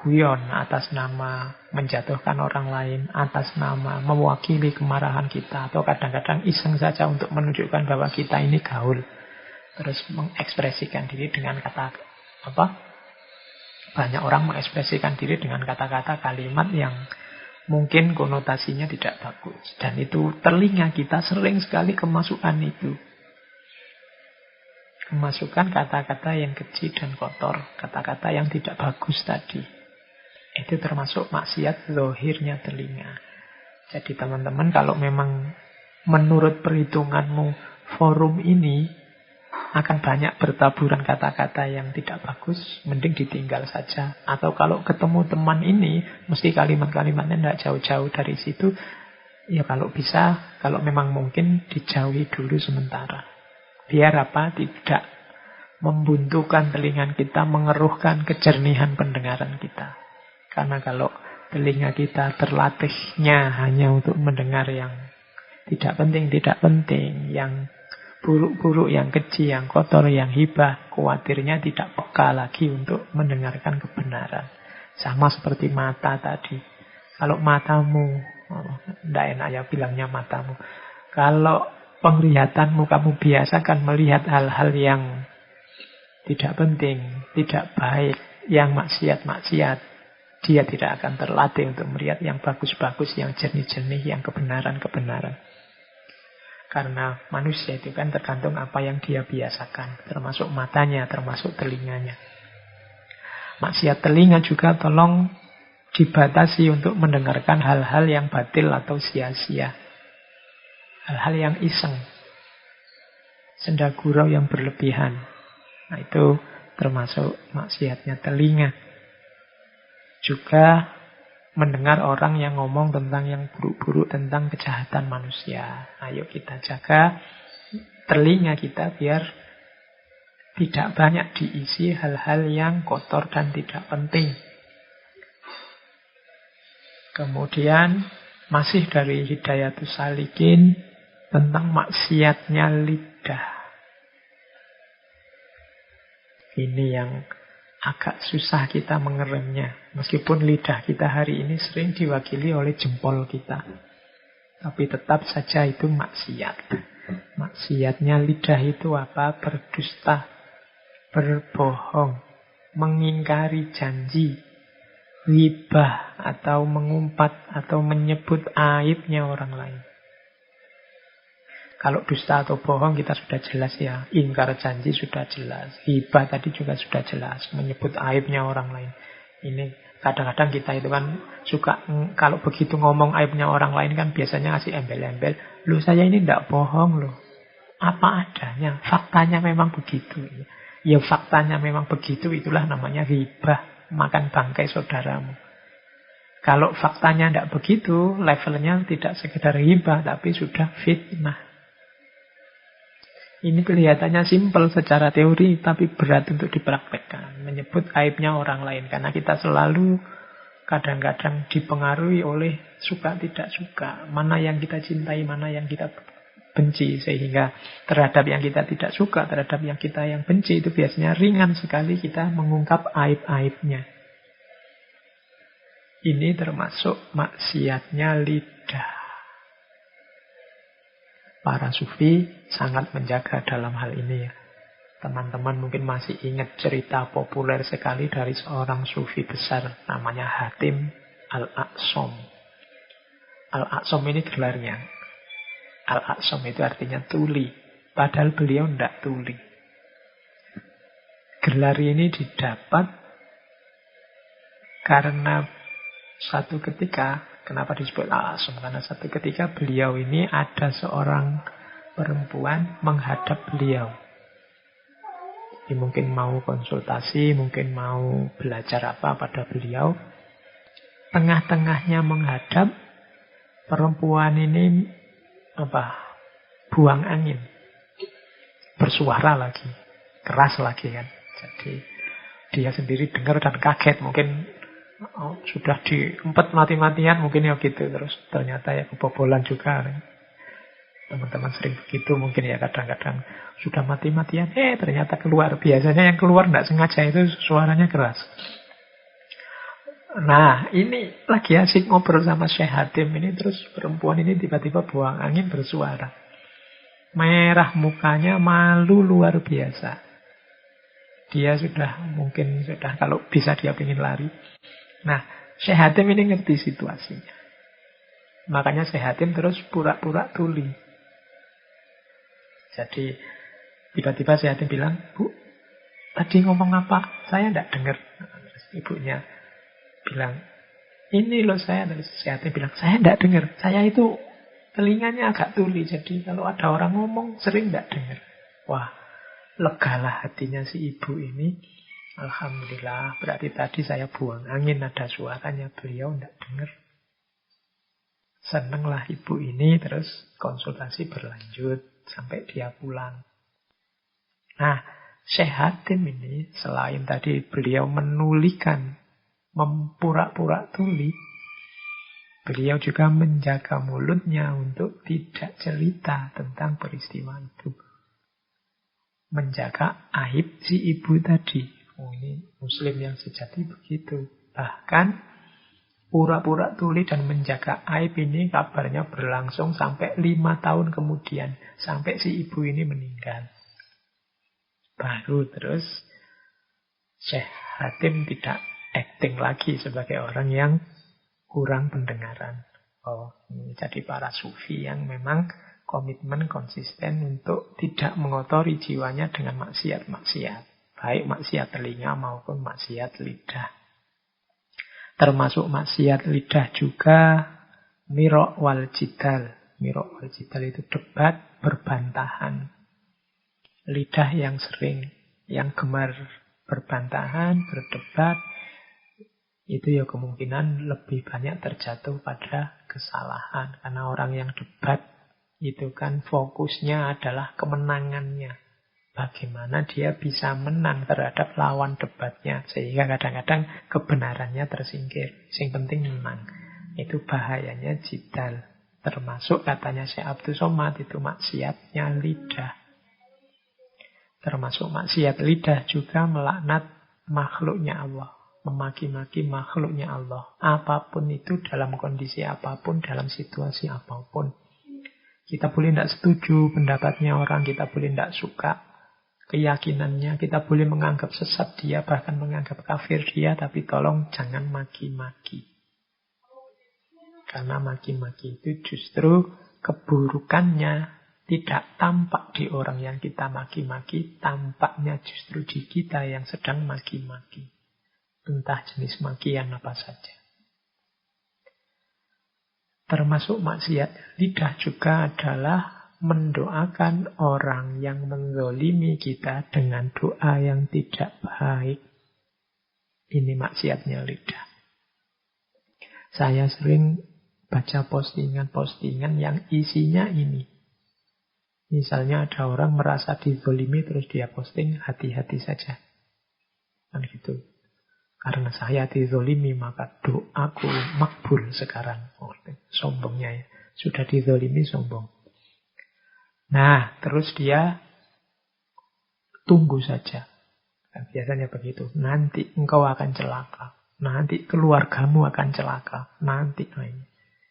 guyon, atas nama menjatuhkan orang lain, atas nama mewakili kemarahan kita, atau kadang-kadang iseng saja untuk menunjukkan bahwa kita ini gaul, terus mengekspresikan diri dengan kata apa? Banyak orang mengekspresikan diri dengan kata-kata kalimat yang mungkin konotasinya tidak bagus, dan itu telinga kita sering sekali kemasukan itu. Kemasukan kata-kata yang keji dan kotor, kata-kata yang tidak bagus tadi. Itu termasuk maksiat zahirnya telinga. Jadi teman-teman, kalau memang menurut perhitunganmu forum ini akan banyak bertaburan kata-kata yang tidak bagus, mending ditinggal saja. Atau kalau ketemu teman ini, mesti kalimat-kalimatnya tidak jauh-jauh dari situ. Ya kalau bisa, kalau memang mungkin dijauhi dulu sementara. Biar apa? Tidak membuntukan telinga kita, mengeruhkan kejernihan pendengaran kita. Karena kalau telinga kita terlatihnya hanya untuk mendengar yang tidak penting, yang buruk-buruk, yang keji, yang kotor, yang hibah, khawatirnya tidak peka lagi untuk mendengarkan kebenaran. Sama seperti mata tadi. Kalau matamu, tidak enak ya bilangnya matamu. Kalau penglihatanmu kamu biasakan melihat hal-hal yang tidak penting, tidak baik, yang maksiat-maksiat, dia tidak akan terlatih untuk melihat yang bagus-bagus, yang jernih-jernih, yang kebenaran-kebenaran. Karena manusia itu kan tergantung apa yang dia biasakan, termasuk matanya, termasuk telinganya. Maksiat telinga juga tolong dibatasi untuk mendengarkan hal-hal yang batil atau sia-sia. Hal-hal yang iseng. Senda gurau yang berlebihan. Nah, itu termasuk maksiatnya telinga. Juga mendengar orang yang ngomong tentang yang buruk-buruk, tentang kejahatan manusia. Ayo kita jaga telinga kita biar tidak banyak diisi hal-hal yang kotor dan tidak penting. Kemudian masih dari Hidayatus Salikin tentang maksiatnya lidah. Ini yang agak susah kita mengeremnya. Meskipun lidah kita hari ini sering diwakili oleh jempol kita. Tapi tetap saja itu maksiat. Maksiatnya lidah itu apa? Berdusta, berbohong, mengingkari janji, ghibah atau mengumpat atau menyebut aibnya orang lain. Kalau dusta atau bohong kita sudah jelas ya. Ingkar janji sudah jelas. Ghibah tadi juga sudah jelas. Menyebut aibnya orang lain. Ini kadang-kadang kita itu kan suka, kalau begitu ngomong aibnya orang lain kan biasanya ngasih embel-embel. Loh saya ini tidak bohong loh. Apa adanya. Faktanya memang begitu. Ya faktanya memang begitu, itulah namanya ghibah. Makan bangkai saudaramu. Kalau faktanya tidak begitu, levelnya tidak sekedar ghibah, tapi sudah fitnah. Ini kelihatannya simpel secara teori, tapi berat untuk dipraktekkan. Menyebut aibnya orang lain. Karena kita selalu kadang-kadang dipengaruhi oleh suka tidak suka. Mana yang kita cintai, mana yang kita benci. Sehingga terhadap yang kita tidak suka, terhadap yang kita yang benci, itu biasanya ringan sekali kita mengungkap aib-aibnya. Ini termasuk maksiatnya lidah. Para sufi sangat menjaga dalam hal ini ya. Teman-teman mungkin masih ingat cerita populer sekali dari seorang sufi besar namanya Hatim Al-Aqsam. Al-Aqsam ini gelarnya. Al-Aqsam itu artinya tuli. Padahal beliau tidak tuli. Gelar ini didapat karena satu ketika, kenapa disebut Al-Aqsam? Karena satu ketika beliau ini ada seorang perempuan menghadap beliau. Jadi mungkin mau konsultasi, mungkin mau belajar apa pada beliau. Tengah-tengahnya menghadap, perempuan ini buang angin. Bersuara lagi, keras lagi kan. Jadi dia sendiri dengar dan kaget, mungkin sudah diempet mati-matian mungkin ya gitu. Terus ternyata ya kebobolan juga. Teman-teman sering begitu mungkin ya kadang-kadang. Sudah mati-matian, ternyata keluar. Biasanya yang keluar tidak sengaja itu suaranya keras. Nah ini lagi asik ngobrol sama Syekh Hatim ini. Terus perempuan ini tiba-tiba buang angin bersuara. Merah mukanya, malu luar biasa. Dia mungkin sudah kalau bisa dia ingin lari. Nah, Syekh Hatim ini ngerti situasinya. Makanya Syekh Hatim terus pura-pura tuli. Jadi, tiba-tiba Syekh Hatim bilang, Bu, tadi ngomong apa? Saya tidak dengar. Terus ibunya bilang, ini loh saya. Terus Syekh Hatim bilang, saya tidak dengar. Saya itu telinganya agak tuli. Jadi, kalau ada orang ngomong, sering tidak dengar. Wah, legalah hatinya si ibu ini. Alhamdulillah, berarti tadi saya buang angin, ada suaranya, beliau tidak dengar. Senanglah ibu ini, terus konsultasi berlanjut sampai dia pulang. Nah, Syekh Hatim ini, selain tadi beliau menulikan, mempura-pura tuli, beliau juga menjaga mulutnya untuk tidak cerita tentang peristiwa itu. menjaga aib si ibu tadi. Oh, ini muslim yang sejati begitu. Bahkan pura-pura tuli dan menjaga aib ini kabarnya berlangsung sampai 5 tahun kemudian. Sampai si ibu ini meninggal. Baru terus Syekh Hatim tidak acting lagi sebagai orang yang kurang pendengaran. Oh, ini jadi para sufi yang memang komitmen konsisten untuk tidak mengotori jiwanya dengan maksiat-maksiat. Baik maksiat telinga maupun maksiat lidah. Termasuk maksiat lidah juga mirok wal jidal. Mirok wal jidal itu debat, berbantahan. Lidah yang sering, yang gemar berbantahan, berdebat, itu ya kemungkinan lebih banyak terjatuh pada kesalahan. Karena orang yang debat itu kan fokusnya adalah kemenangannya. Bagaimana dia bisa menang terhadap lawan debatnya. Sehingga kadang-kadang kebenarannya tersingkir. Yang penting menang. Itu bahayanya jidal. Termasuk katanya Syekh Abdul Somad itu maksiatnya lidah. Termasuk maksiat lidah juga melaknat makhluknya Allah. Memaki-maki makhluknya Allah. Apapun itu, dalam kondisi apapun, dalam situasi apapun. Kita boleh tidak setuju pendapatnya orang, kita boleh tidak suka keyakinannya, kita boleh menganggap sesat dia, bahkan menganggap kafir dia, tapi tolong jangan maki-maki. Karena maki-maki itu justru keburukannya tidak tampak di orang yang kita maki-maki, tampaknya justru di kita yang sedang maki-maki. Entah jenis makian apa saja. Termasuk maksiat lidah juga adalah mendoakan orang yang menzolimi kita dengan doa yang tidak baik. Ini maksiatnya lidah. Saya sering baca postingan-postingan yang isinya ini. Misalnya ada orang merasa dizolimi terus dia posting, hati-hati saja. Kan gitu. Karena saya dizolimi maka doaku makbul sekarang. Oh, sombongnya ya. Sudah dizolimi sombong. Nah, terus dia tunggu saja. Dan biasanya begitu. Nanti engkau akan celaka. Nanti keluargamu akan celaka. Nanti. Nah ini.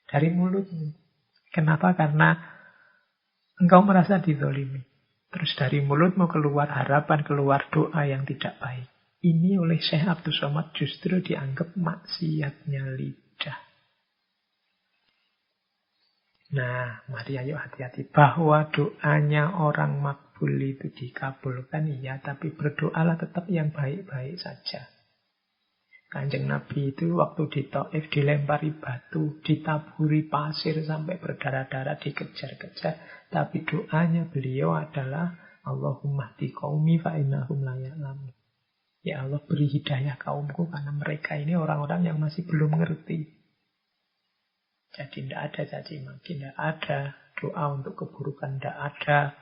Dari mulutmu. Kenapa? Karena engkau merasa dizolimi. Terus dari mulutmu keluar harapan, keluar doa yang tidak baik. Ini oleh Syekh Abdul Somad justru dianggap maksiatnya lidah. Nah, mari ayo hati-hati. Bahwa doanya orang makbul itu dikabulkan, iya. Tapi berdoalah tetap yang baik-baik saja. Kanjeng Nabi itu waktu di Taif dilempari batu, ditaburi pasir sampai berdarah-darah, dikejar-kejar. Tapi doanya beliau adalah Allahumma hdi qaumi fa innahum la ya'lamun. Ya Allah beri hidayah kaumku karena mereka ini orang-orang yang masih belum ngerti. Jadi tidak ada caci maki, tidak ada doa untuk keburukan, tidak ada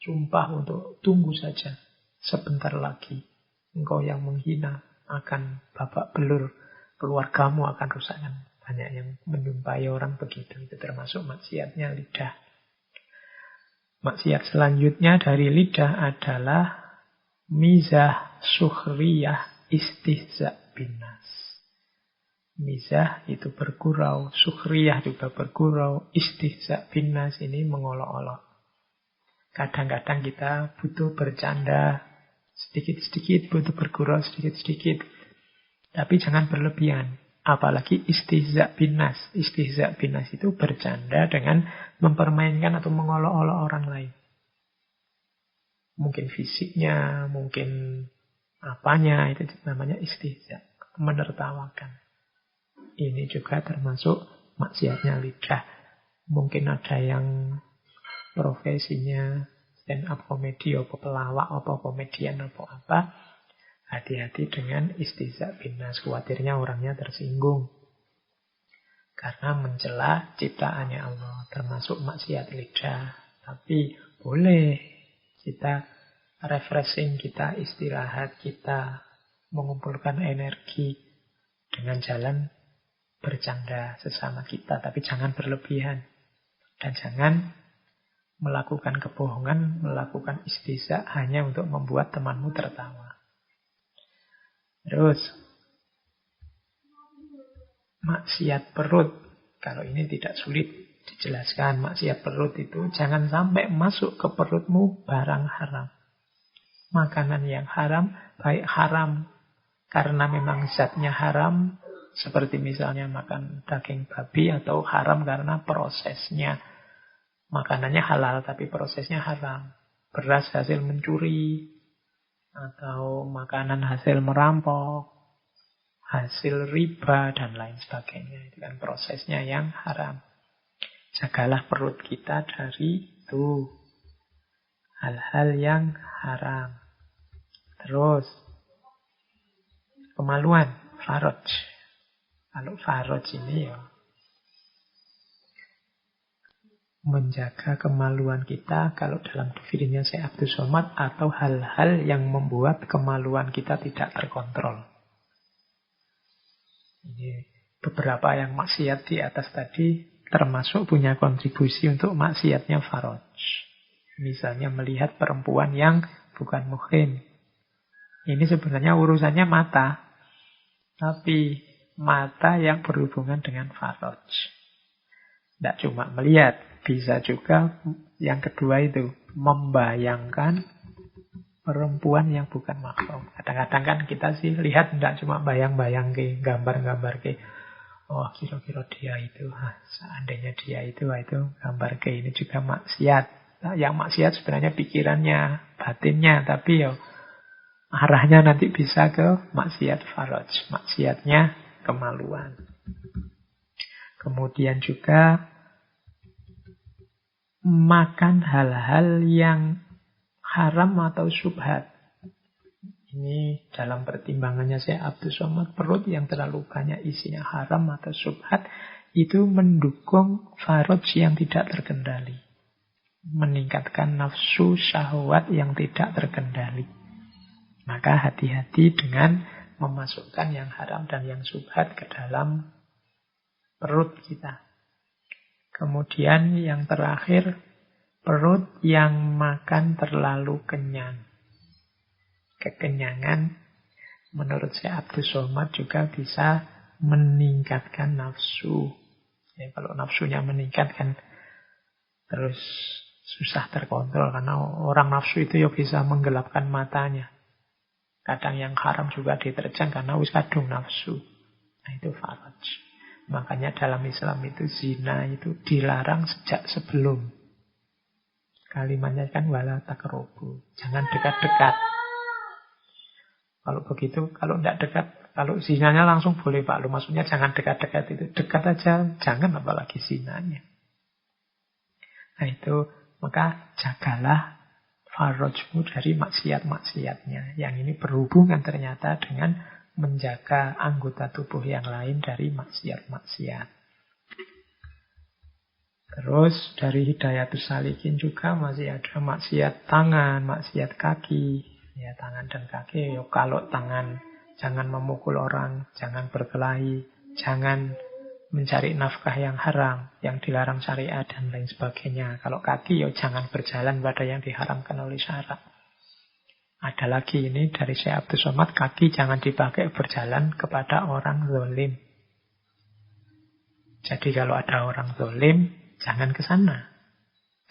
sumpah untuk tunggu saja. Sebentar lagi engkau yang menghina akan babak belur, keluargamu akan rusak. Banyak yang menyumpahi orang begitu. Itu termasuk maksiatnya lidah. Maksiat selanjutnya dari lidah adalah mizah sukhriyah istihza binas. Mizah itu bergurau, sukhriyah juga bergurau, istihza binas ini mengolok-olok. Kadang-kadang kita butuh bercanda sedikit-sedikit, butuh bergurau sedikit-sedikit. Tapi jangan berlebihan. Apalagi istihza binas. Istihza binas itu bercanda dengan mempermainkan atau mengolok-olok orang lain. Mungkin fisiknya, mungkin apanya, itu namanya istihza. Menertawakan. Ini juga termasuk maksiatnya lidah. Mungkin ada yang profesinya stand up comedy, apa pelawak, apa komedian, apa apa. Hati-hati dengan istihza binas. Khawatirnya orangnya tersinggung. Karena mencela ciptaannya Allah. Termasuk maksiat lidah. Tapi boleh kita refreshing, kita istirahat, kita mengumpulkan energi dengan jalan bercanda sesama kita. Tapi jangan berlebihan. Dan jangan melakukan kebohongan, melakukan istihza hanya untuk membuat temanmu tertawa. Terus, maksiat perut. Kalau ini tidak sulit dijelaskan, maksiat perut itu jangan sampai masuk ke perutmu barang haram. Makanan yang haram, baik haram karena memang zatnya haram, seperti misalnya makan daging babi, atau haram karena prosesnya. Makanannya halal tapi prosesnya haram. Beras hasil mencuri, atau makanan hasil merampok, hasil riba, dan lain sebagainya. Itu kan prosesnya yang haram. Jagalah perut kita dari itu. Hal-hal yang haram. Terus, kemaluan, faraj. Kalau faraj ini ya menjaga kemaluan kita, kalau dalam definisinya Syekh Abdul Somad, atau hal-hal yang membuat kemaluan kita tidak terkontrol. Ini beberapa yang maksiat di atas tadi termasuk punya kontribusi untuk maksiatnya faraj. Misalnya melihat perempuan yang bukan muhrim. Ini sebenarnya urusannya mata, tapi mata yang berhubungan dengan faraj. Tidak cuma melihat, bisa juga yang kedua itu membayangkan perempuan yang bukan mahram. Kadang-kadang kan kita sih lihat tidak cuma bayang-bayang ke, gambar-gambar ke. Oh, kira-kira dia itu, seandainya dia itu gambar ke, ini juga maksiat. Nah, yang maksiat sebenarnya pikirannya, batinnya, tapi ya arahnya nanti bisa ke maksiat faraj, maksiatnya kemaluan. Kemudian juga makan hal-hal yang haram atau syubhat. Ini dalam pertimbangannya Syekh Abdul Somad, perut yang terlalu banyak isinya haram atau syubhat itu mendukung faraj yang tidak terkendali. Meningkatkan nafsu syahwat yang tidak terkendali. Maka hati-hati dengan memasukkan yang haram dan yang syubhat ke dalam perut kita. Kemudian yang terakhir, perut yang makan terlalu kenyang. Kekenyangan menurut Syekh Abdul Somad juga bisa meningkatkan nafsu. Ya, kalau nafsunya meningkat kan terus susah terkontrol, karena orang nafsu itu ya bisa menggelapkan matanya. Kadang yang haram juga diterjang karena wis kadung nafsu. Nah, itu faraj. Makanya dalam Islam itu zina itu dilarang sejak sebelum. Kalimatnya kan wala taqrabu. Jangan dekat-dekat. Kalau begitu, kalau tidak dekat, kalau zinanya langsung boleh Pak. Lu maksudnya jangan dekat-dekat itu. Dekat aja, jangan apalagi zinanya. Nah itu, maka jagalah farajmu dari maksiat-maksiatnya. Yang ini berhubungan ternyata dengan menjaga anggota tubuh yang lain dari maksiat-maksiat. Terus dari Hidayatus Salikin juga masih ada maksiat tangan, maksiat kaki. Ya, tangan dan kaki, kalau tangan jangan memukul orang, jangan berkelahi, jangan mencari nafkah yang haram, yang dilarang syariat dan lain sebagainya. Kalau kaki, jangan berjalan pada yang diharamkan oleh syarak. Ada lagi ini dari Syekh Abdul Somad, kaki jangan dipakai berjalan kepada orang zalim. Jadi kalau ada orang zalim, jangan ke sana.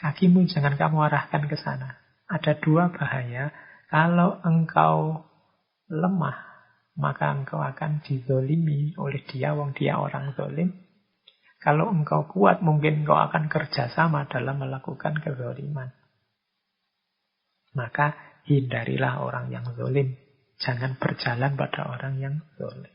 Kakimu jangan kamu arahkan ke sana. Ada dua bahaya. Kalau engkau lemah, maka engkau akan dizolimi oleh dia, wong dia orang zalim. Kalau engkau kuat, mungkin engkau akan kerjasama dalam melakukan kezaliman. Maka hindarilah orang yang zalim. Jangan berjalan pada orang yang zalim.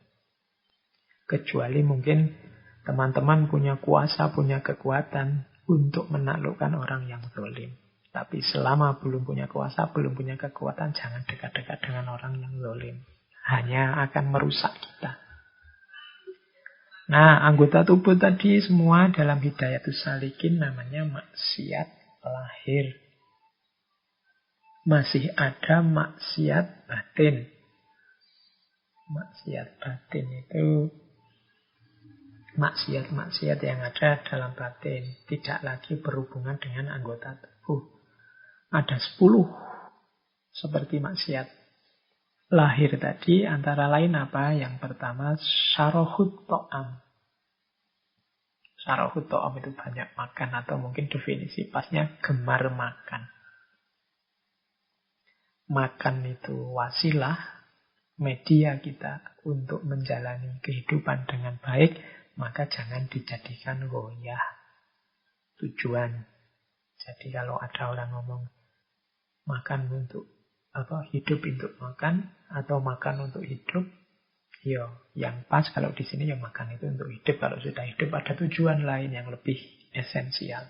Kecuali mungkin teman-teman punya kuasa, punya kekuatan untuk menaklukkan orang yang zalim. Tapi selama belum punya kuasa, belum punya kekuatan, jangan dekat-dekat dengan orang yang zalim. Hanya akan merusak kita. Nah, anggota tubuh tadi semua dalam Hidayatus Salikin namanya maksiat lahir. Masih ada maksiat batin. Maksiat batin itu maksiat-maksiat yang ada dalam batin, tidak lagi berhubungan dengan anggota tubuh. Ada 10 seperti maksiat lahir tadi, antara lain apa? Yang pertama, syarahut to'am. Syarahut to'am itu banyak makan, atau mungkin definisi pasnya gemar makan. Makan itu wasilah, media kita untuk menjalani kehidupan dengan baik, maka jangan dijadikan goyah tujuan. Jadi kalau ada orang ngomong makan untuk hidup untuk makan atau makan untuk hidup, yang pas kalau di sini makan itu untuk hidup. Kalau sudah hidup ada tujuan lain yang lebih esensial.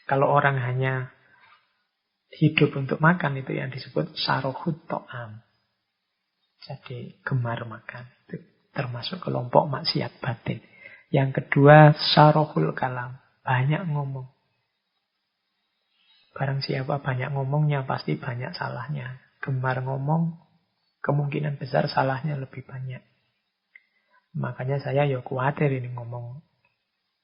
Kalau orang hanya hidup untuk makan, itu yang disebut sarohut to'am. Jadi gemar makan. Itu termasuk kelompok maksiat batin. Yang kedua, sarohul kalam. Banyak ngomong. Barang siapa banyak ngomongnya, pasti banyak salahnya. Gemar ngomong, kemungkinan besar salahnya lebih banyak. Makanya saya khawatir ini ngomong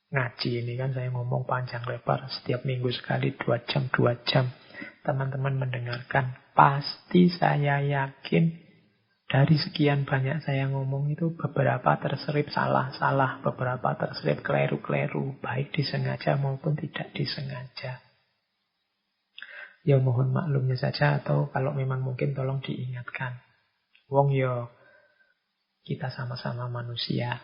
ngaji ini kan, saya ngomong panjang lebar. Setiap minggu sekali 2 jam, 2 jam. Teman-teman mendengarkan. Pasti saya yakin dari sekian banyak saya ngomong itu beberapa terselip salah-salah, beberapa terselip keliru-keliru, baik disengaja maupun tidak disengaja. Mohon maklumnya saja, atau kalau memang mungkin tolong diingatkan. Wong kita sama-sama manusia.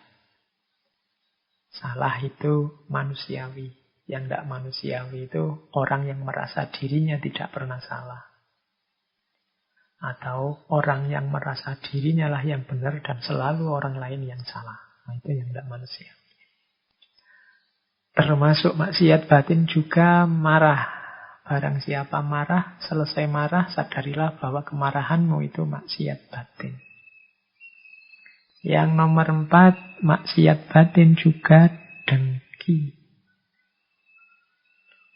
Salah itu manusiawi. Yang tidak manusiawi itu orang yang merasa dirinya tidak pernah salah. Atau orang yang merasa dirinya lah yang benar dan selalu orang lain yang salah. Nah, itu yang tidak manusiawi. Termasuk maksiat batin juga marah. Barang siapa marah, selesai marah, sadarilah bahwa kemarahanmu itu maksiat batin. Yang nomor 4, maksiat batin juga dengki.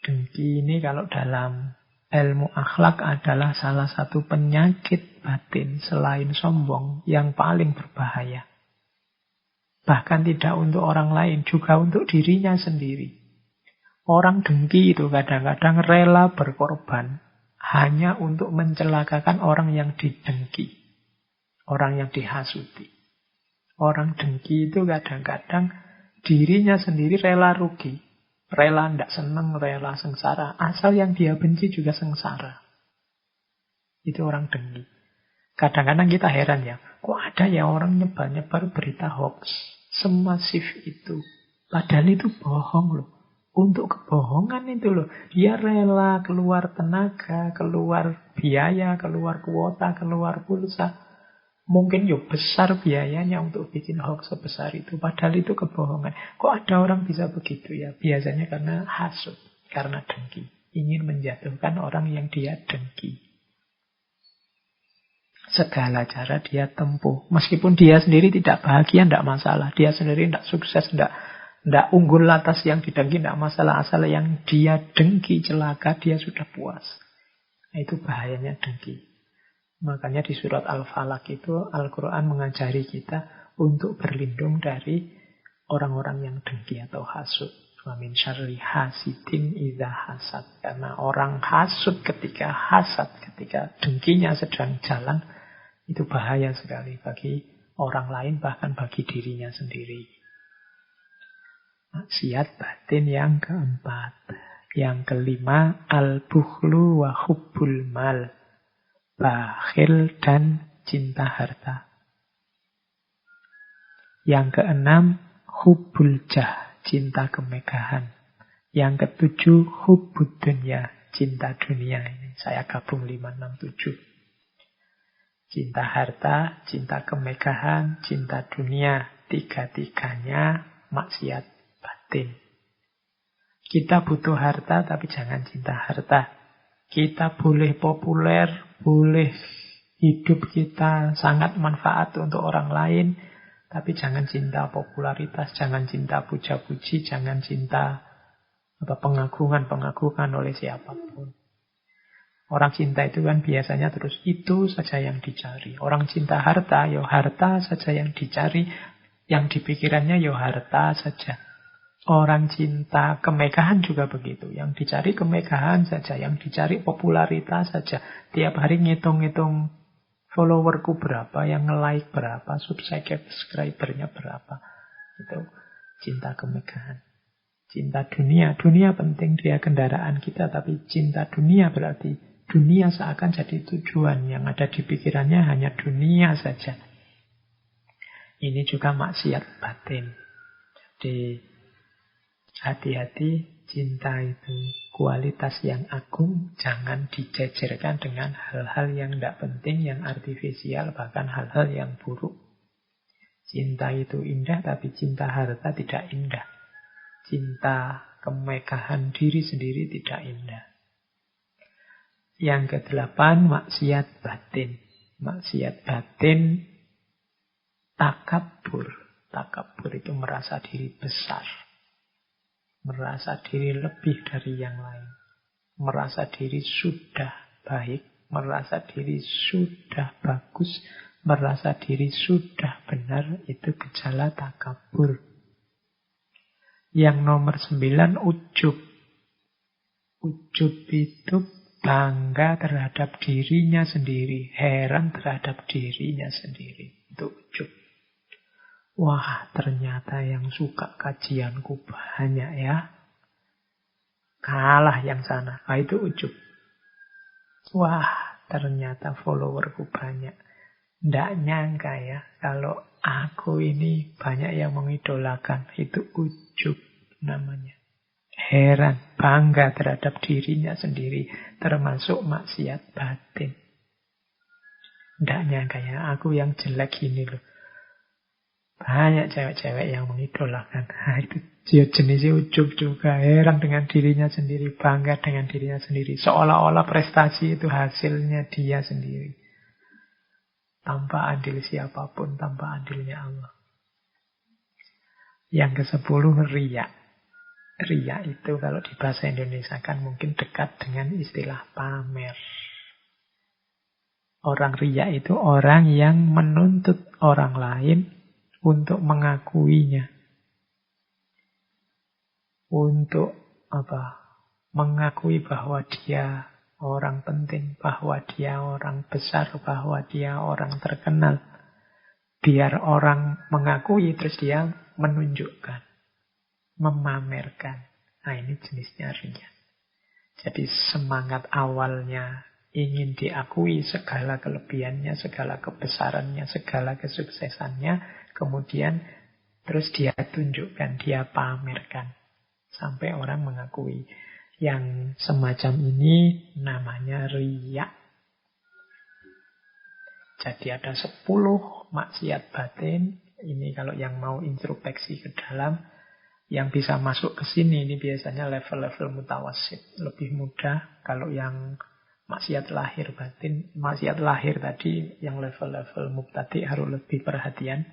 Dengki ini kalau dalam ilmu akhlak adalah salah satu penyakit batin selain sombong yang paling berbahaya. Bahkan tidak untuk orang lain, juga untuk dirinya sendiri. Orang dengki itu kadang-kadang rela berkorban hanya untuk mencelakakan orang yang didengki, orang yang dihasuti. Orang dengki itu kadang-kadang dirinya sendiri rela rugi, rela tidak senang, rela sengsara. Asal yang dia benci juga sengsara. Itu orang dengki. Kadang-kadang kita heran kok ada orang nyebar-nyebar berita hoax semasif itu. Padahal itu bohong loh. Untuk kebohongan itu loh, dia rela keluar tenaga, keluar biaya, keluar kuota, keluar pulsa. Mungkin besar biayanya untuk bikin hoax sebesar itu. Padahal itu kebohongan. Kok ada orang bisa begitu ya? Biasanya karena hasud, karena dengki. Ingin menjatuhkan orang yang dia dengki. Segala cara dia tempuh. Meskipun dia sendiri tidak bahagia, tidak masalah. Dia sendiri tidak sukses, tidak unggul atas yang didengki, tidak masalah. Asal yang dia dengki celaka, dia sudah puas. Nah, itu bahayanya dengki. Makanya di surat Al-Falaq itu Al-Quran mengajari kita untuk berlindung dari orang-orang yang dengki atau hasud. Wa min syarri hasidin idza hasad. Karena orang hasud ketika hasad, ketika dengkinya sedang jalan, itu bahaya sekali bagi orang lain, bahkan bagi dirinya sendiri. Maksiat batin yang keempat. Yang kelima, al-bukhlu wa hubbul mal. Bakhil dan cinta harta. Yang keenam, hubbul jah, cinta kemegahan. Yang ketujuh, hubbud dunya, cinta dunia. Ini saya gabung 5, 6, 7. Cinta harta, cinta kemegahan, cinta dunia. Tiga-tiganya maksiat batin. Kita butuh harta, tapi jangan cinta harta. Kita boleh populer, boleh hidup kita sangat manfaat untuk orang lain, tapi jangan cinta popularitas, jangan cinta puja-puji, jangan cinta pengagungan oleh siapapun. Orang cinta itu kan biasanya terus itu saja yang dicari. Orang cinta harta, harta saja yang dicari. Yang dipikirannya harta saja. Orang cinta kemegahan juga begitu. Yang dicari kemegahan saja, yang dicari popularitas saja. Tiap hari ngitung-ngitung followerku berapa, yang nge-like berapa, subscribernya berapa. Itu cinta kemegahan. Cinta dunia. Dunia penting, dia kendaraan kita, tapi cinta dunia berarti dunia seakan jadi tujuan. Yang ada di pikirannya hanya dunia saja. Ini juga maksiat batin. Jadi hati-hati, cinta itu kualitas yang agung. Jangan dijejerkan dengan hal-hal yang tidak penting, yang artifisial, bahkan hal-hal yang buruk. Cinta itu indah, tapi cinta harta tidak indah. Cinta kemegahan diri sendiri tidak indah. Yang ke-8, maksiat batin. Maksiat batin, takabur. Takabur itu merasa diri besar. Merasa diri lebih dari yang lain. Merasa diri sudah baik. Merasa diri sudah bagus. Merasa diri sudah benar. Itu gejala takabur. Yang nomor 9, ujub. Ujub itu bangga terhadap dirinya sendiri. Heran terhadap dirinya sendiri. Itu ujub. Wah, ternyata yang suka kajianku banyak ya. Kalah yang sana. Nah, itu ujub. Wah, ternyata followerku banyak. Nggak nyangka ya, kalau aku ini banyak yang mengidolakan. Itu ujub namanya. Heran, bangga terhadap dirinya sendiri. Termasuk maksiat batin. Nggak nyangka ya, aku yang jelek ini loh. Banyak cewek-cewek yang mengidolakan. Nah, itu jenisnya ujub juga. Heran dengan dirinya sendiri. Bangga dengan dirinya sendiri. Seolah-olah prestasi itu hasilnya dia sendiri. Tanpa andil siapapun. Tanpa andilnya Allah. Yang ke-10, riya. Riya itu kalau di bahasa Indonesia kan mungkin dekat dengan istilah pamer. Orang riya itu orang yang menuntut orang lain untuk mengakuinya. Untuk mengakui bahwa dia orang penting, bahwa dia orang besar, bahwa dia orang terkenal. Biar orang mengakui, terus dia menunjukkan, memamerkan. Nah, ini jenisnya riya. Jadi semangat awalnya ingin diakui segala kelebihannya, segala kebesarannya, segala kesuksesannya. Kemudian terus dia tunjukkan, dia pamerkan. Sampai orang mengakui. Yang semacam ini namanya riya. Jadi ada 10 maksiat batin. Ini kalau yang mau introspeksi ke dalam, yang bisa masuk ke sini, ini biasanya level-level mutawasid. Lebih mudah. Kalau yang maksiat lahir batin, maksiat lahir tadi, yang level-level mubtadi harus lebih perhatian.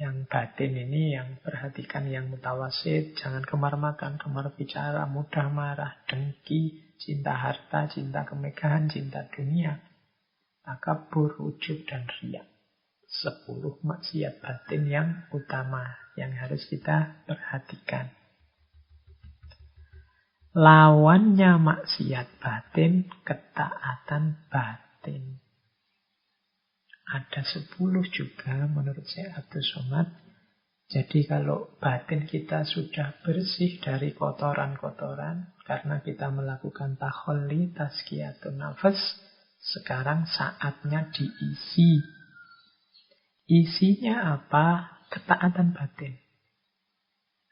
Yang batin ini yang perhatikan yang mutawasid, jangan kemar makan, kemar bicara, mudah marah, dengki, cinta harta, cinta kemegahan, cinta dunia, takabur, ujub, dan riya. 10 maksiat batin yang utama yang harus kita perhatikan. Lawannya maksiat batin, ketaatan batin. Ada 10 juga menurut Syekh Abdul Somad. Jadi kalau batin kita sudah bersih dari kotoran-kotoran, karena kita melakukan takholli, tazkiyatun nafas, sekarang saatnya diisi. Isinya apa? Ketaatan batin.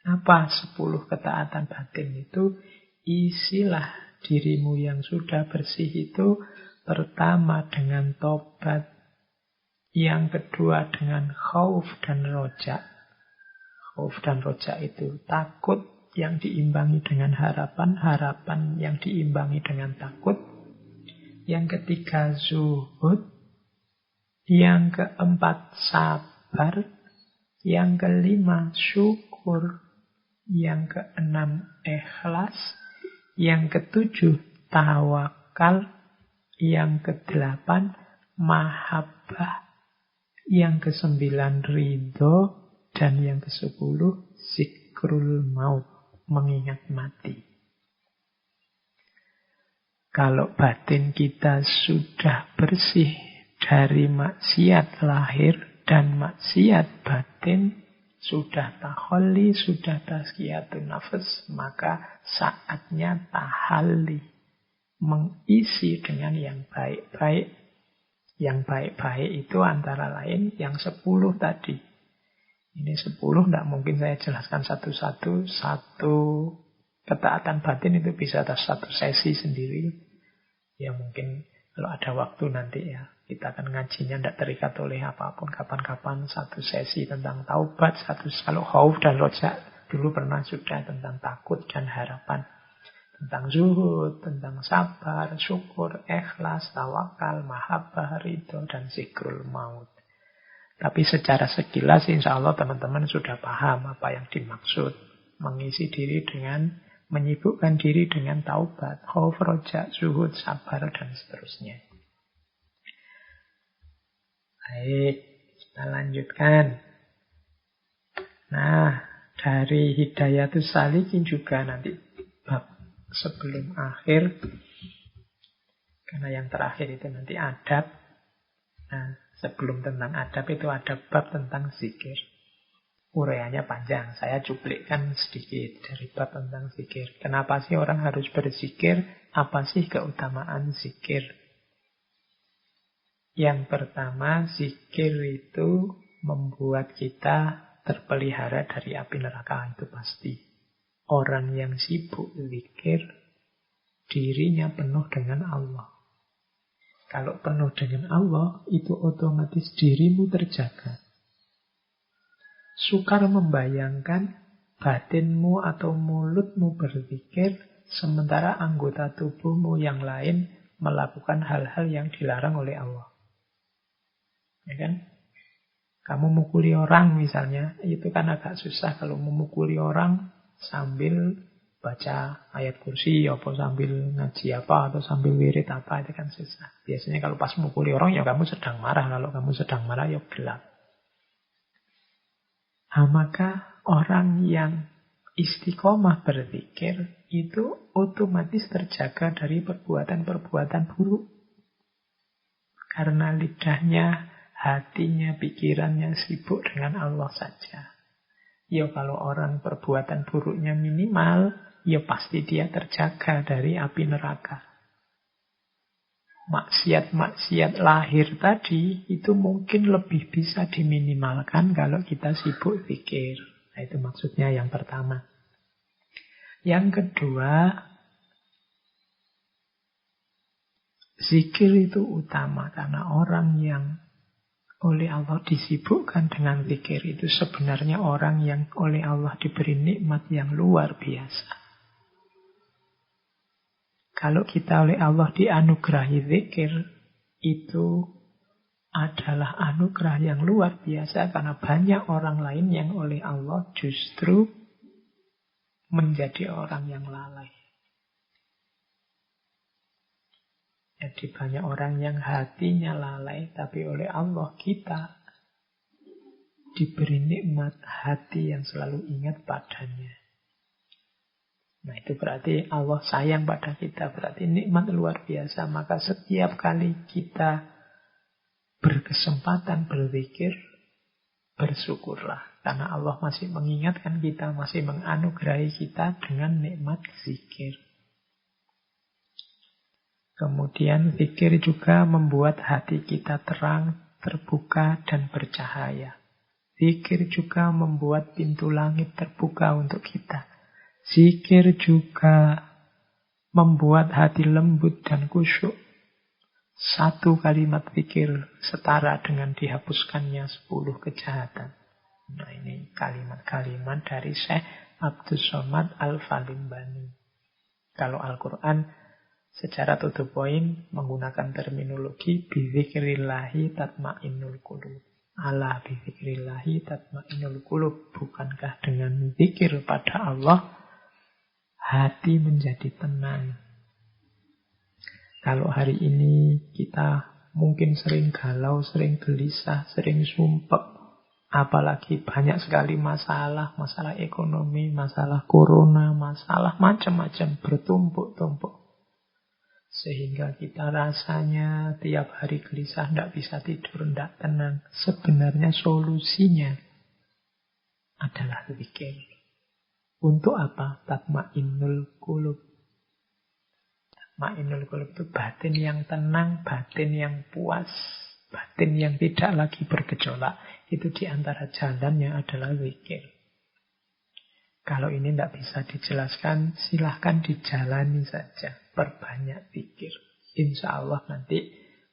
Apa 10 ketaatan batin itu? Isilah dirimu yang sudah bersih itu, pertama dengan tobat, yang kedua dengan khauf dan roja. Khauf dan roja itu takut yang diimbangi dengan harapan, harapan yang diimbangi dengan takut. Yang ketiga zuhud. Yang keempat sabar. Yang kelima syukur. Yang keenam ikhlas. Yang ketujuh tawakal. Yang kedelapan mahabbah. Yang ke-9 ridho, dan yang ke-10 zikr. zikrul maut, mengingat mati. Kalau batin kita sudah bersih dari maksiat lahir dan maksiat batin, sudah taholli, sudah tazkiyatun nafas, maka saatnya tahalli, mengisi dengan yang baik-baik. Yang baik-baik itu antara lain yang 10 tadi. Ini 10 tidak mungkin saya jelaskan satu-satu. Satu ketaatan batin itu bisa atas satu sesi sendiri. Ya mungkin kalau ada waktu nanti ya kita akan ngajinya tidak terikat oleh apapun. Kapan-kapan satu sesi tentang taubat, satu kalau khauf dan roja. Dulu pernah sudah tentang takut dan harapan. Tentang zuhud, tentang sabar, syukur, ikhlas, tawakal, mahabbah, ridho, dan zikrul maut. Tapi secara sekilas insya Allah teman-teman sudah paham apa yang dimaksud. Mengisi diri dengan, menyibukkan diri dengan taubat, khauf, roja, zuhud, sabar, dan seterusnya. Baik, kita lanjutkan. Nah, dari Hidayatus Salikin juga nanti bab sebelum akhir, karena yang terakhir itu nanti adab. Nah, sebelum tentang adab itu ada bab tentang zikir. Uraiannya panjang, saya cuplikkan sedikit dari bab tentang zikir. Kenapa sih orang harus berzikir? Apa sih keutamaan zikir? Yang pertama, zikir itu membuat kita terpelihara dari api neraka, itu pasti. Orang yang sibuk zikir, dirinya penuh dengan Allah. Kalau penuh dengan Allah, itu otomatis dirimu terjaga. Sukar membayangkan batinmu atau mulutmu berzikir, sementara anggota tubuhmu yang lain melakukan hal-hal yang dilarang oleh Allah. Ya kan? Kamu mukuli orang misalnya, itu kan agak susah kalau memukuli orang sambil baca ayat kursi, apa sambil ngaji apa, atau sambil wirid apa, itu kan susah. Biasanya kalau pas mukuli orang, ya kamu sedang marah. Kalau kamu sedang marah, ya gelap. Nah, maka orang yang istiqomah berzikir, itu otomatis terjaga dari perbuatan-perbuatan buruk. Karena lidahnya, hatinya, pikirannya sibuk dengan Allah saja. Ya kalau orang perbuatan buruknya minimal, ya pasti dia terjaga dari api neraka. Maksiat-maksiat lahir tadi itu mungkin lebih bisa diminimalkan kalau kita sibuk zikir. Nah, itu maksudnya yang pertama. Yang kedua, zikir itu utama karena orang yang oleh Allah disibukkan dengan zikir itu sebenarnya orang yang oleh Allah diberi nikmat yang luar biasa. Kalau kita oleh Allah dianugerahi zikir, itu adalah anugerah yang luar biasa karena banyak orang lain yang oleh Allah justru menjadi orang yang lalai. Jadi banyak orang yang hatinya lalai, tapi oleh Allah kita diberi nikmat hati yang selalu ingat padanya. Nah itu berarti Allah sayang pada kita, berarti nikmat luar biasa. Maka setiap kali kita berkesempatan berzikir, bersyukurlah. Karena Allah masih mengingatkan kita, masih menganugerahi kita dengan nikmat zikir. Kemudian zikir juga membuat hati kita terang, terbuka, dan bercahaya. Zikir juga membuat pintu langit terbuka untuk kita. Zikir juga membuat hati lembut dan khusyuk. Satu kalimat zikir setara dengan dihapuskannya 10 kejahatan. Nah ini kalimat-kalimat dari Syekh Abdus Somad Al-Falimbani. Kalau Al-Quran secara to the point menggunakan terminologi bizikrillahi tatmainnul qulub. Ala bizikrillahi tatmainnul qulub. Bukankah dengan zikir pada Allah hati menjadi tenang? Kalau hari ini kita mungkin sering galau, sering gelisah, sering sumpek, Apalagi banyak sekali masalah, masalah ekonomi, masalah corona, masalah macam-macam bertumpuk-tumpuk. Sehingga kita rasanya tiap hari gelisah, tidak bisa tidur, tidak tenang. Sebenarnya solusinya adalah zikir. Untuk apa? Tatmainnul qulub. Tatmainnul qulub itu batin yang tenang, batin yang puas, batin yang tidak lagi bergejolak. Itu diantara jalannya adalah zikir. Kalau ini tidak bisa dijelaskan, silahkan dijalani saja. Perbanyak zikir. Insya Allah nanti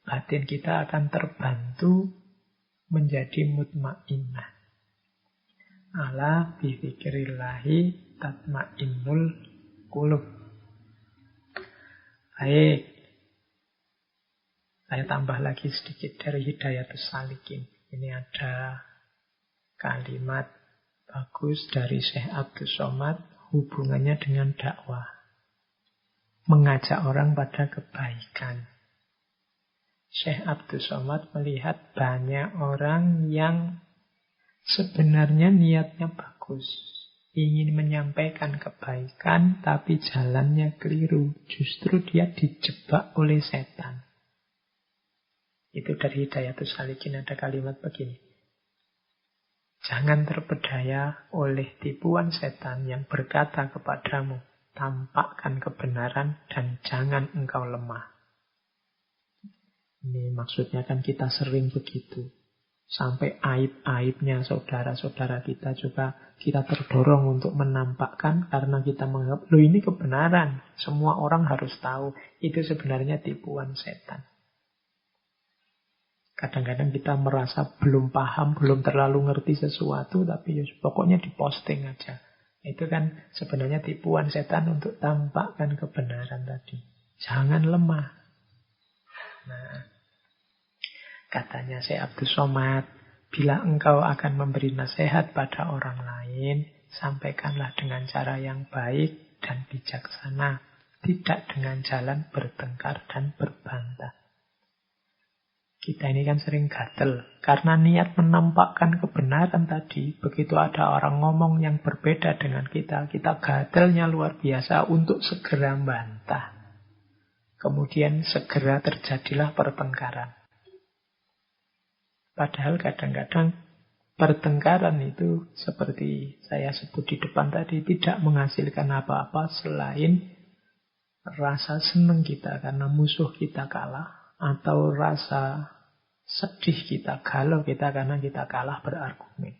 batin kita akan terbantu menjadi mutmainnah. Ala bizikrillahi tatmainnul qulub. Baik. Saya tambah lagi sedikit dari Hidayatus Salikin. Ini ada kalimat bagus dari Syekh Abdus Somad hubungannya dengan dakwah. Mengajak orang pada kebaikan. Syekh Abdus Somad melihat banyak orang yang sebenarnya niatnya bagus. Ingin menyampaikan kebaikan tapi jalannya keliru. Justru dia dijebak oleh setan. Itu dari Hidayatus Salikin ada kalimat begini. Jangan terpedaya oleh tipuan setan yang berkata kepadamu, tampakkan kebenaran dan jangan engkau lemah. Ini maksudnya kan kita sering begitu. Sampai aib-aibnya saudara-saudara kita juga kita terdorong untuk menampakkan karena kita menganggap, loh ini kebenaran. Semua orang harus tahu. Itu sebenarnya tipuan setan. Kadang-kadang kita merasa belum paham, belum terlalu ngerti sesuatu, tapi ya pokoknya diposting aja. Itu kan sebenarnya tipuan setan untuk tampakkan kebenaran tadi. Jangan lemah. Nah, katanya Syekh Abdus Somad, bila engkau akan memberi nasihat pada orang lain, sampaikanlah dengan cara yang baik dan bijaksana, tidak dengan jalan bertengkar dan berbantah. Kita ini kan sering gatel. Karena niat menampakkan kebenaran tadi, begitu ada orang ngomong yang berbeda dengan kita gatelnya luar biasa untuk segera bantah. Kemudian segera terjadilah pertengkaran. Padahal kadang-kadang pertengkaran itu seperti saya sebut di depan tadi tidak menghasilkan apa-apa selain rasa senang kita karena musuh kita kalah atau rasa sedih kita, galau kita karena kita kalah berargumen.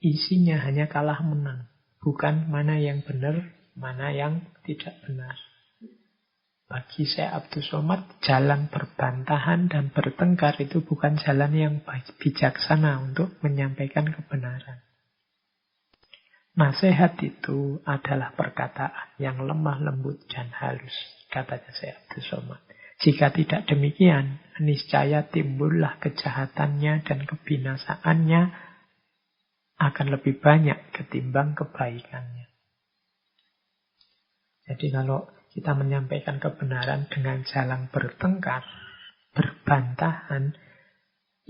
Isinya hanya kalah menang, bukan mana yang benar, mana yang tidak benar. Bagi Syekh Abdus Somad, jalan berbantahan dan bertengkar itu bukan jalan yang bijaksana untuk menyampaikan kebenaran. Nasihat itu adalah perkataan yang lemah lembut dan halus, katanya Syekh Abdus Somad. Jika tidak demikian, niscaya timbullah kejahatannya dan kebinasaannya akan lebih banyak ketimbang kebaikannya. Jadi kalau kita menyampaikan kebenaran dengan jalan bertengkar, berbantahan,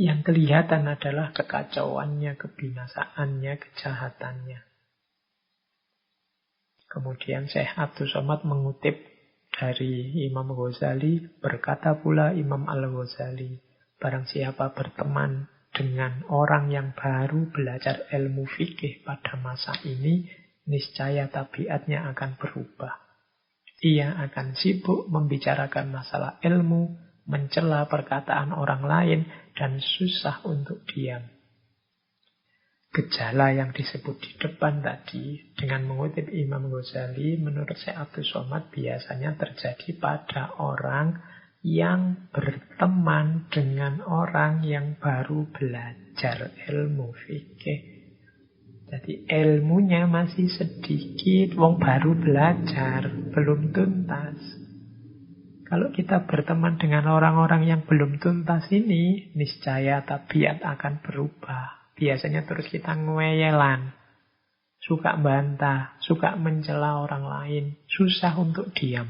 yang kelihatan adalah kekacauannya, kebinasaannya, kejahatannya. Kemudian Syekh Abdus Somad mengutip dari Imam Ghazali, berkata pula Imam Al-Ghazali, barang siapa berteman dengan orang yang baru belajar ilmu fikih pada masa ini, niscaya tabiatnya akan berubah. Ia akan sibuk membicarakan masalah ilmu, mencela perkataan orang lain, dan susah untuk diam. Gejala yang disebut di depan tadi, dengan mengutip Imam Ghazali, menurut Syekh Abdus Somad biasanya terjadi pada orang yang berteman dengan orang yang baru belajar ilmu fikih. Jadi ilmunya masih sedikit, wong baru belajar, belum tuntas. Kalau kita berteman dengan orang-orang yang belum tuntas ini, niscaya tabiat akan berubah. Biasanya terus kita ngeweyelan, suka bantah, suka mencela orang lain, susah untuk diam.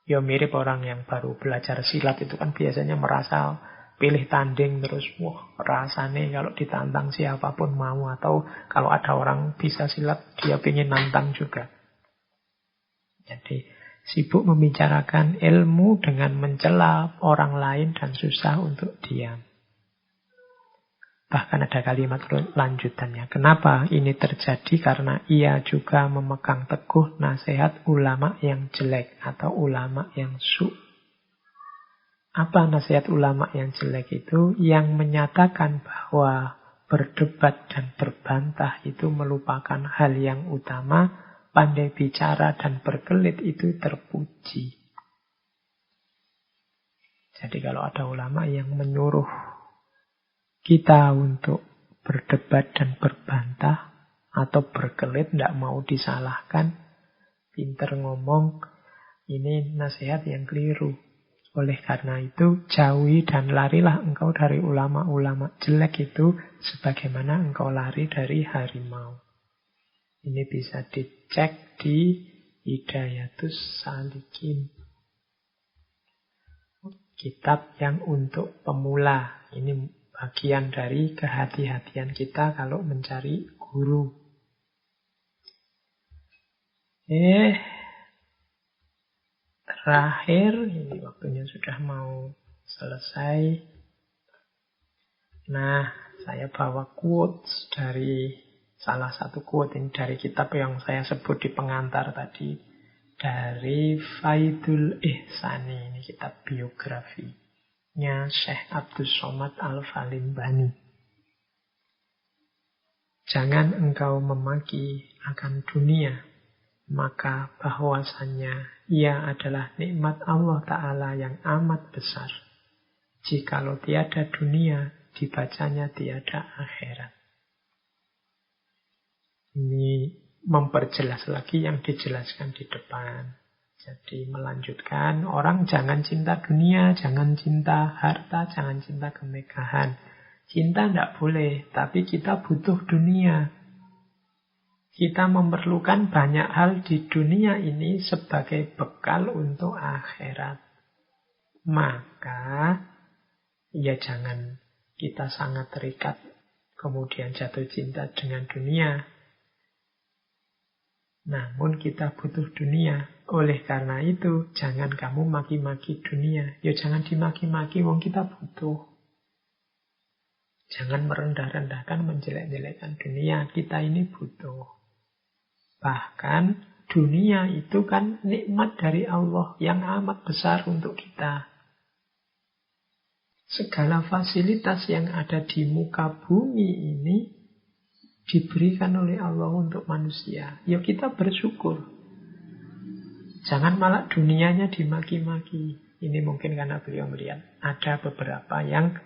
Ya mirip orang yang baru belajar silat itu kan biasanya merasa pilih tanding terus, wah rasanya kalau ditantang siapapun mau. Atau kalau ada orang bisa silat, dia pengen nantang juga. Jadi sibuk membicarakan ilmu dengan mencela orang lain dan susah untuk diam. Bahkan ada kalimat lanjutannya. Kenapa ini terjadi? Karena ia juga memegang teguh nasihat ulama yang jelek atau ulama yang su'. Apa nasihat ulama yang jelek itu? Yang menyatakan bahwa berdebat dan berbantah itu melupakan hal yang utama. Pandai bicara dan berkelit itu terpuji. Jadi kalau ada ulama yang menyuruh kita untuk berdebat dan berbantah atau berkelit, tidak mau disalahkan, pinter ngomong, ini nasihat yang keliru. Oleh karena itu, jauhi dan larilah engkau dari ulama-ulama jelek itu sebagaimana engkau lari dari harimau. Ini bisa dicek di Hidayatus Salikin. Kitab yang untuk pemula. Ini bagian dari kehati-hatian kita kalau mencari guru. Terakhir, ini waktunya sudah mau selesai. Nah, saya bawa quotes dari salah satu quote ini dari kitab yang saya sebut di pengantar tadi. Dari Faidul Ihsani, ini kitab biografi Syekh Abdus Somad Al-Falimbani. Jangan engkau memaki akan dunia, maka bahwasannya ia adalah nikmat Allah Ta'ala yang amat besar. Jikalau tiada dunia, dibacanya tiada akhirat. Ini memperjelas lagi yang dijelaskan di depan. Jadi melanjutkan, orang jangan cinta dunia, jangan cinta harta, jangan cinta kemegahan. Cinta tidak boleh, tapi kita butuh dunia. Kita memerlukan banyak hal di dunia ini sebagai bekal untuk akhirat. Maka, ya jangan kita sangat terikat, kemudian jatuh cinta dengan dunia. Namun kita butuh dunia. Oleh karena itu, jangan kamu maki-maki dunia. Ya jangan dimaki-maki, wong kita butuh. Jangan merendah-rendahkan, menjelek-jelekkan dunia. Kita ini butuh. Bahkan dunia itu kan nikmat dari Allah yang amat besar untuk kita. Segala fasilitas yang ada di muka bumi ini diberikan oleh Allah untuk manusia. Ya kita bersyukur. Jangan malah dunianya dimaki-maki. Ini mungkin karena beliau melihat ada beberapa yang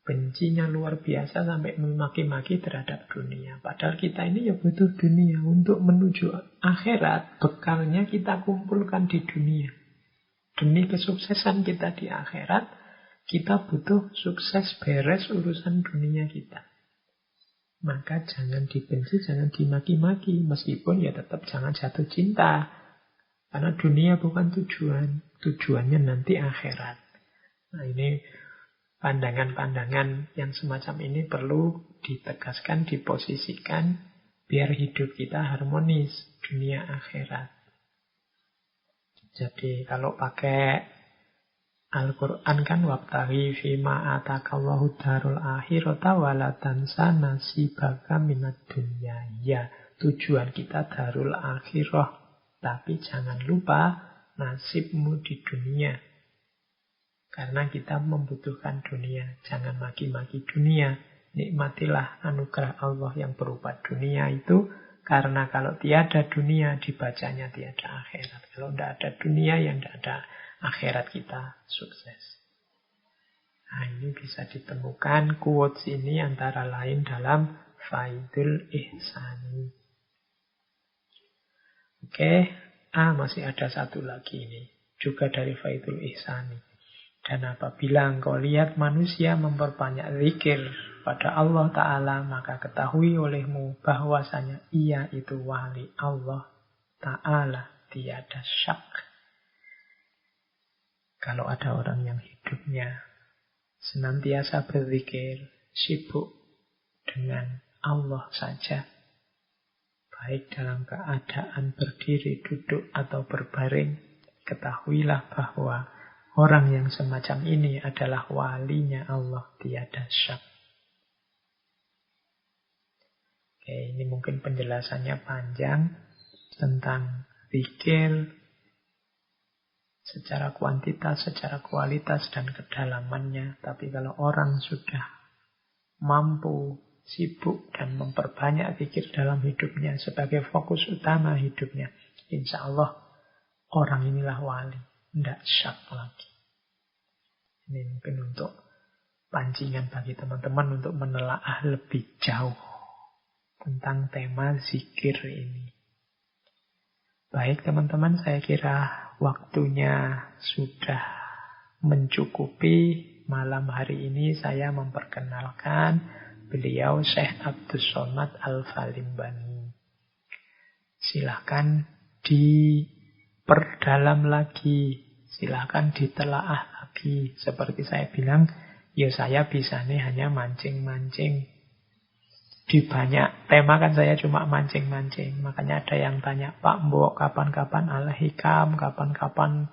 bencinya luar biasa sampai memaki-maki terhadap dunia. Padahal kita ini ya butuh dunia untuk menuju akhirat. Bekalnya kita kumpulkan di dunia. Demi kesuksesan kita di akhirat, kita butuh sukses beres urusan dunia kita. Maka jangan dibenci, jangan dimaki-maki. Meskipun ya tetap jangan jatuh cinta. Karena dunia bukan tujuan. Tujuannya nanti akhirat. Nah ini pandangan-pandangan yang semacam ini perlu ditegaskan, diposisikan. Biar hidup kita harmonis. Dunia akhirat. Jadi kalau pakai Al-Quran kan wabtaghi fima atakallahu darul akhirata wala tansa nasibaka minad dunya. Ya, tujuan kita darul akhirah. Tapi jangan lupa nasibmu di dunia. Karena kita membutuhkan dunia. Jangan maki-maki dunia. Nikmatilah anugerah Allah yang berupa dunia itu. Karena kalau tiada dunia, dibacanya tiada akhirat. Kalau tidak ada dunia, yang tidak ada akhirat kita sukses. Nah, ini bisa ditemukan quotes ini antara lain dalam Faidul Ihsani. Oke, masih ada satu lagi ini. Juga dari Faidul Ihsani. Dan apabila engkau lihat manusia memperbanyak zikir pada Allah Ta'ala, maka ketahui olehmu bahwasanya ia itu wali Allah Ta'ala. Tiada syak. Kalau ada orang yang hidupnya senantiasa berzikir, sibuk dengan Allah saja. Baik dalam keadaan berdiri, duduk, atau berbaring, ketahuilah bahwa orang yang semacam ini adalah walinya Allah, tiada syak. Oke, ini mungkin penjelasannya panjang tentang zikir secara kuantitas, secara kualitas, dan kedalamannya. Tapi kalau orang sudah mampu sibuk dan memperbanyak zikir dalam hidupnya sebagai fokus utama hidupnya, insya Allah orang inilah wali, tidak syak lagi. Ini mungkin untuk pancingan bagi teman-teman untuk menelaah lebih jauh tentang tema zikir ini. Baik teman-teman, saya kira waktunya sudah mencukupi. Malam hari ini saya memperkenalkan beliau Syekh Abdus Somad Al-Falimbani. Silahkan diperdalam lagi, silahkan ditelaah lagi. Seperti saya bilang, ya saya bisa nih hanya mancing-mancing. Di banyak tema kan saya cuma mancing-mancing. Makanya ada yang tanya, Pak Mbok kapan-kapan Al-Hikam, kapan-kapan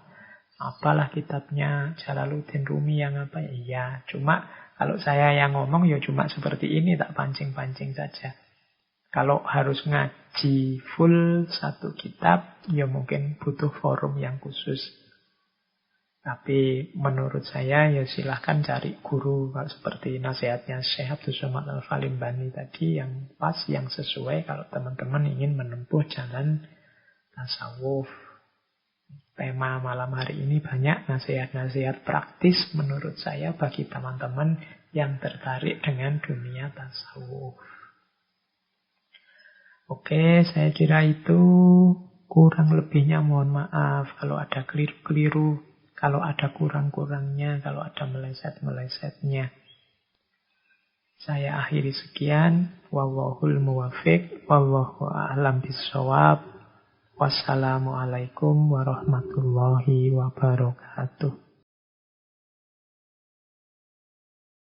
apalah kitabnya Jalaluddin Rumi yang apa ya. Iya, cuma kalau saya yang ngomong ya cuma seperti ini, tak pancing-pancing saja. Kalau harus ngaji full satu kitab, ya mungkin butuh forum yang khusus. Tapi menurut saya ya silahkan cari guru. Kalau seperti nasihatnya Syekh Abdus Somad Al-Falimbani tadi, yang pas, yang sesuai kalau teman-teman ingin menempuh jalan tasawuf. Tema malam hari ini banyak nasihat-nasihat praktis menurut saya bagi teman-teman yang tertarik dengan dunia tasawuf. Oke, saya kira itu. Kurang lebihnya mohon maaf kalau ada keliru-keliru, kalau ada kurang-kurangnya, kalau ada meleset-melesetnya. Saya akhiri sekian. Wallahul muwaffiq, wallahu a'lam bishawab. Wassalamualaikum warahmatullahi wabarakatuh.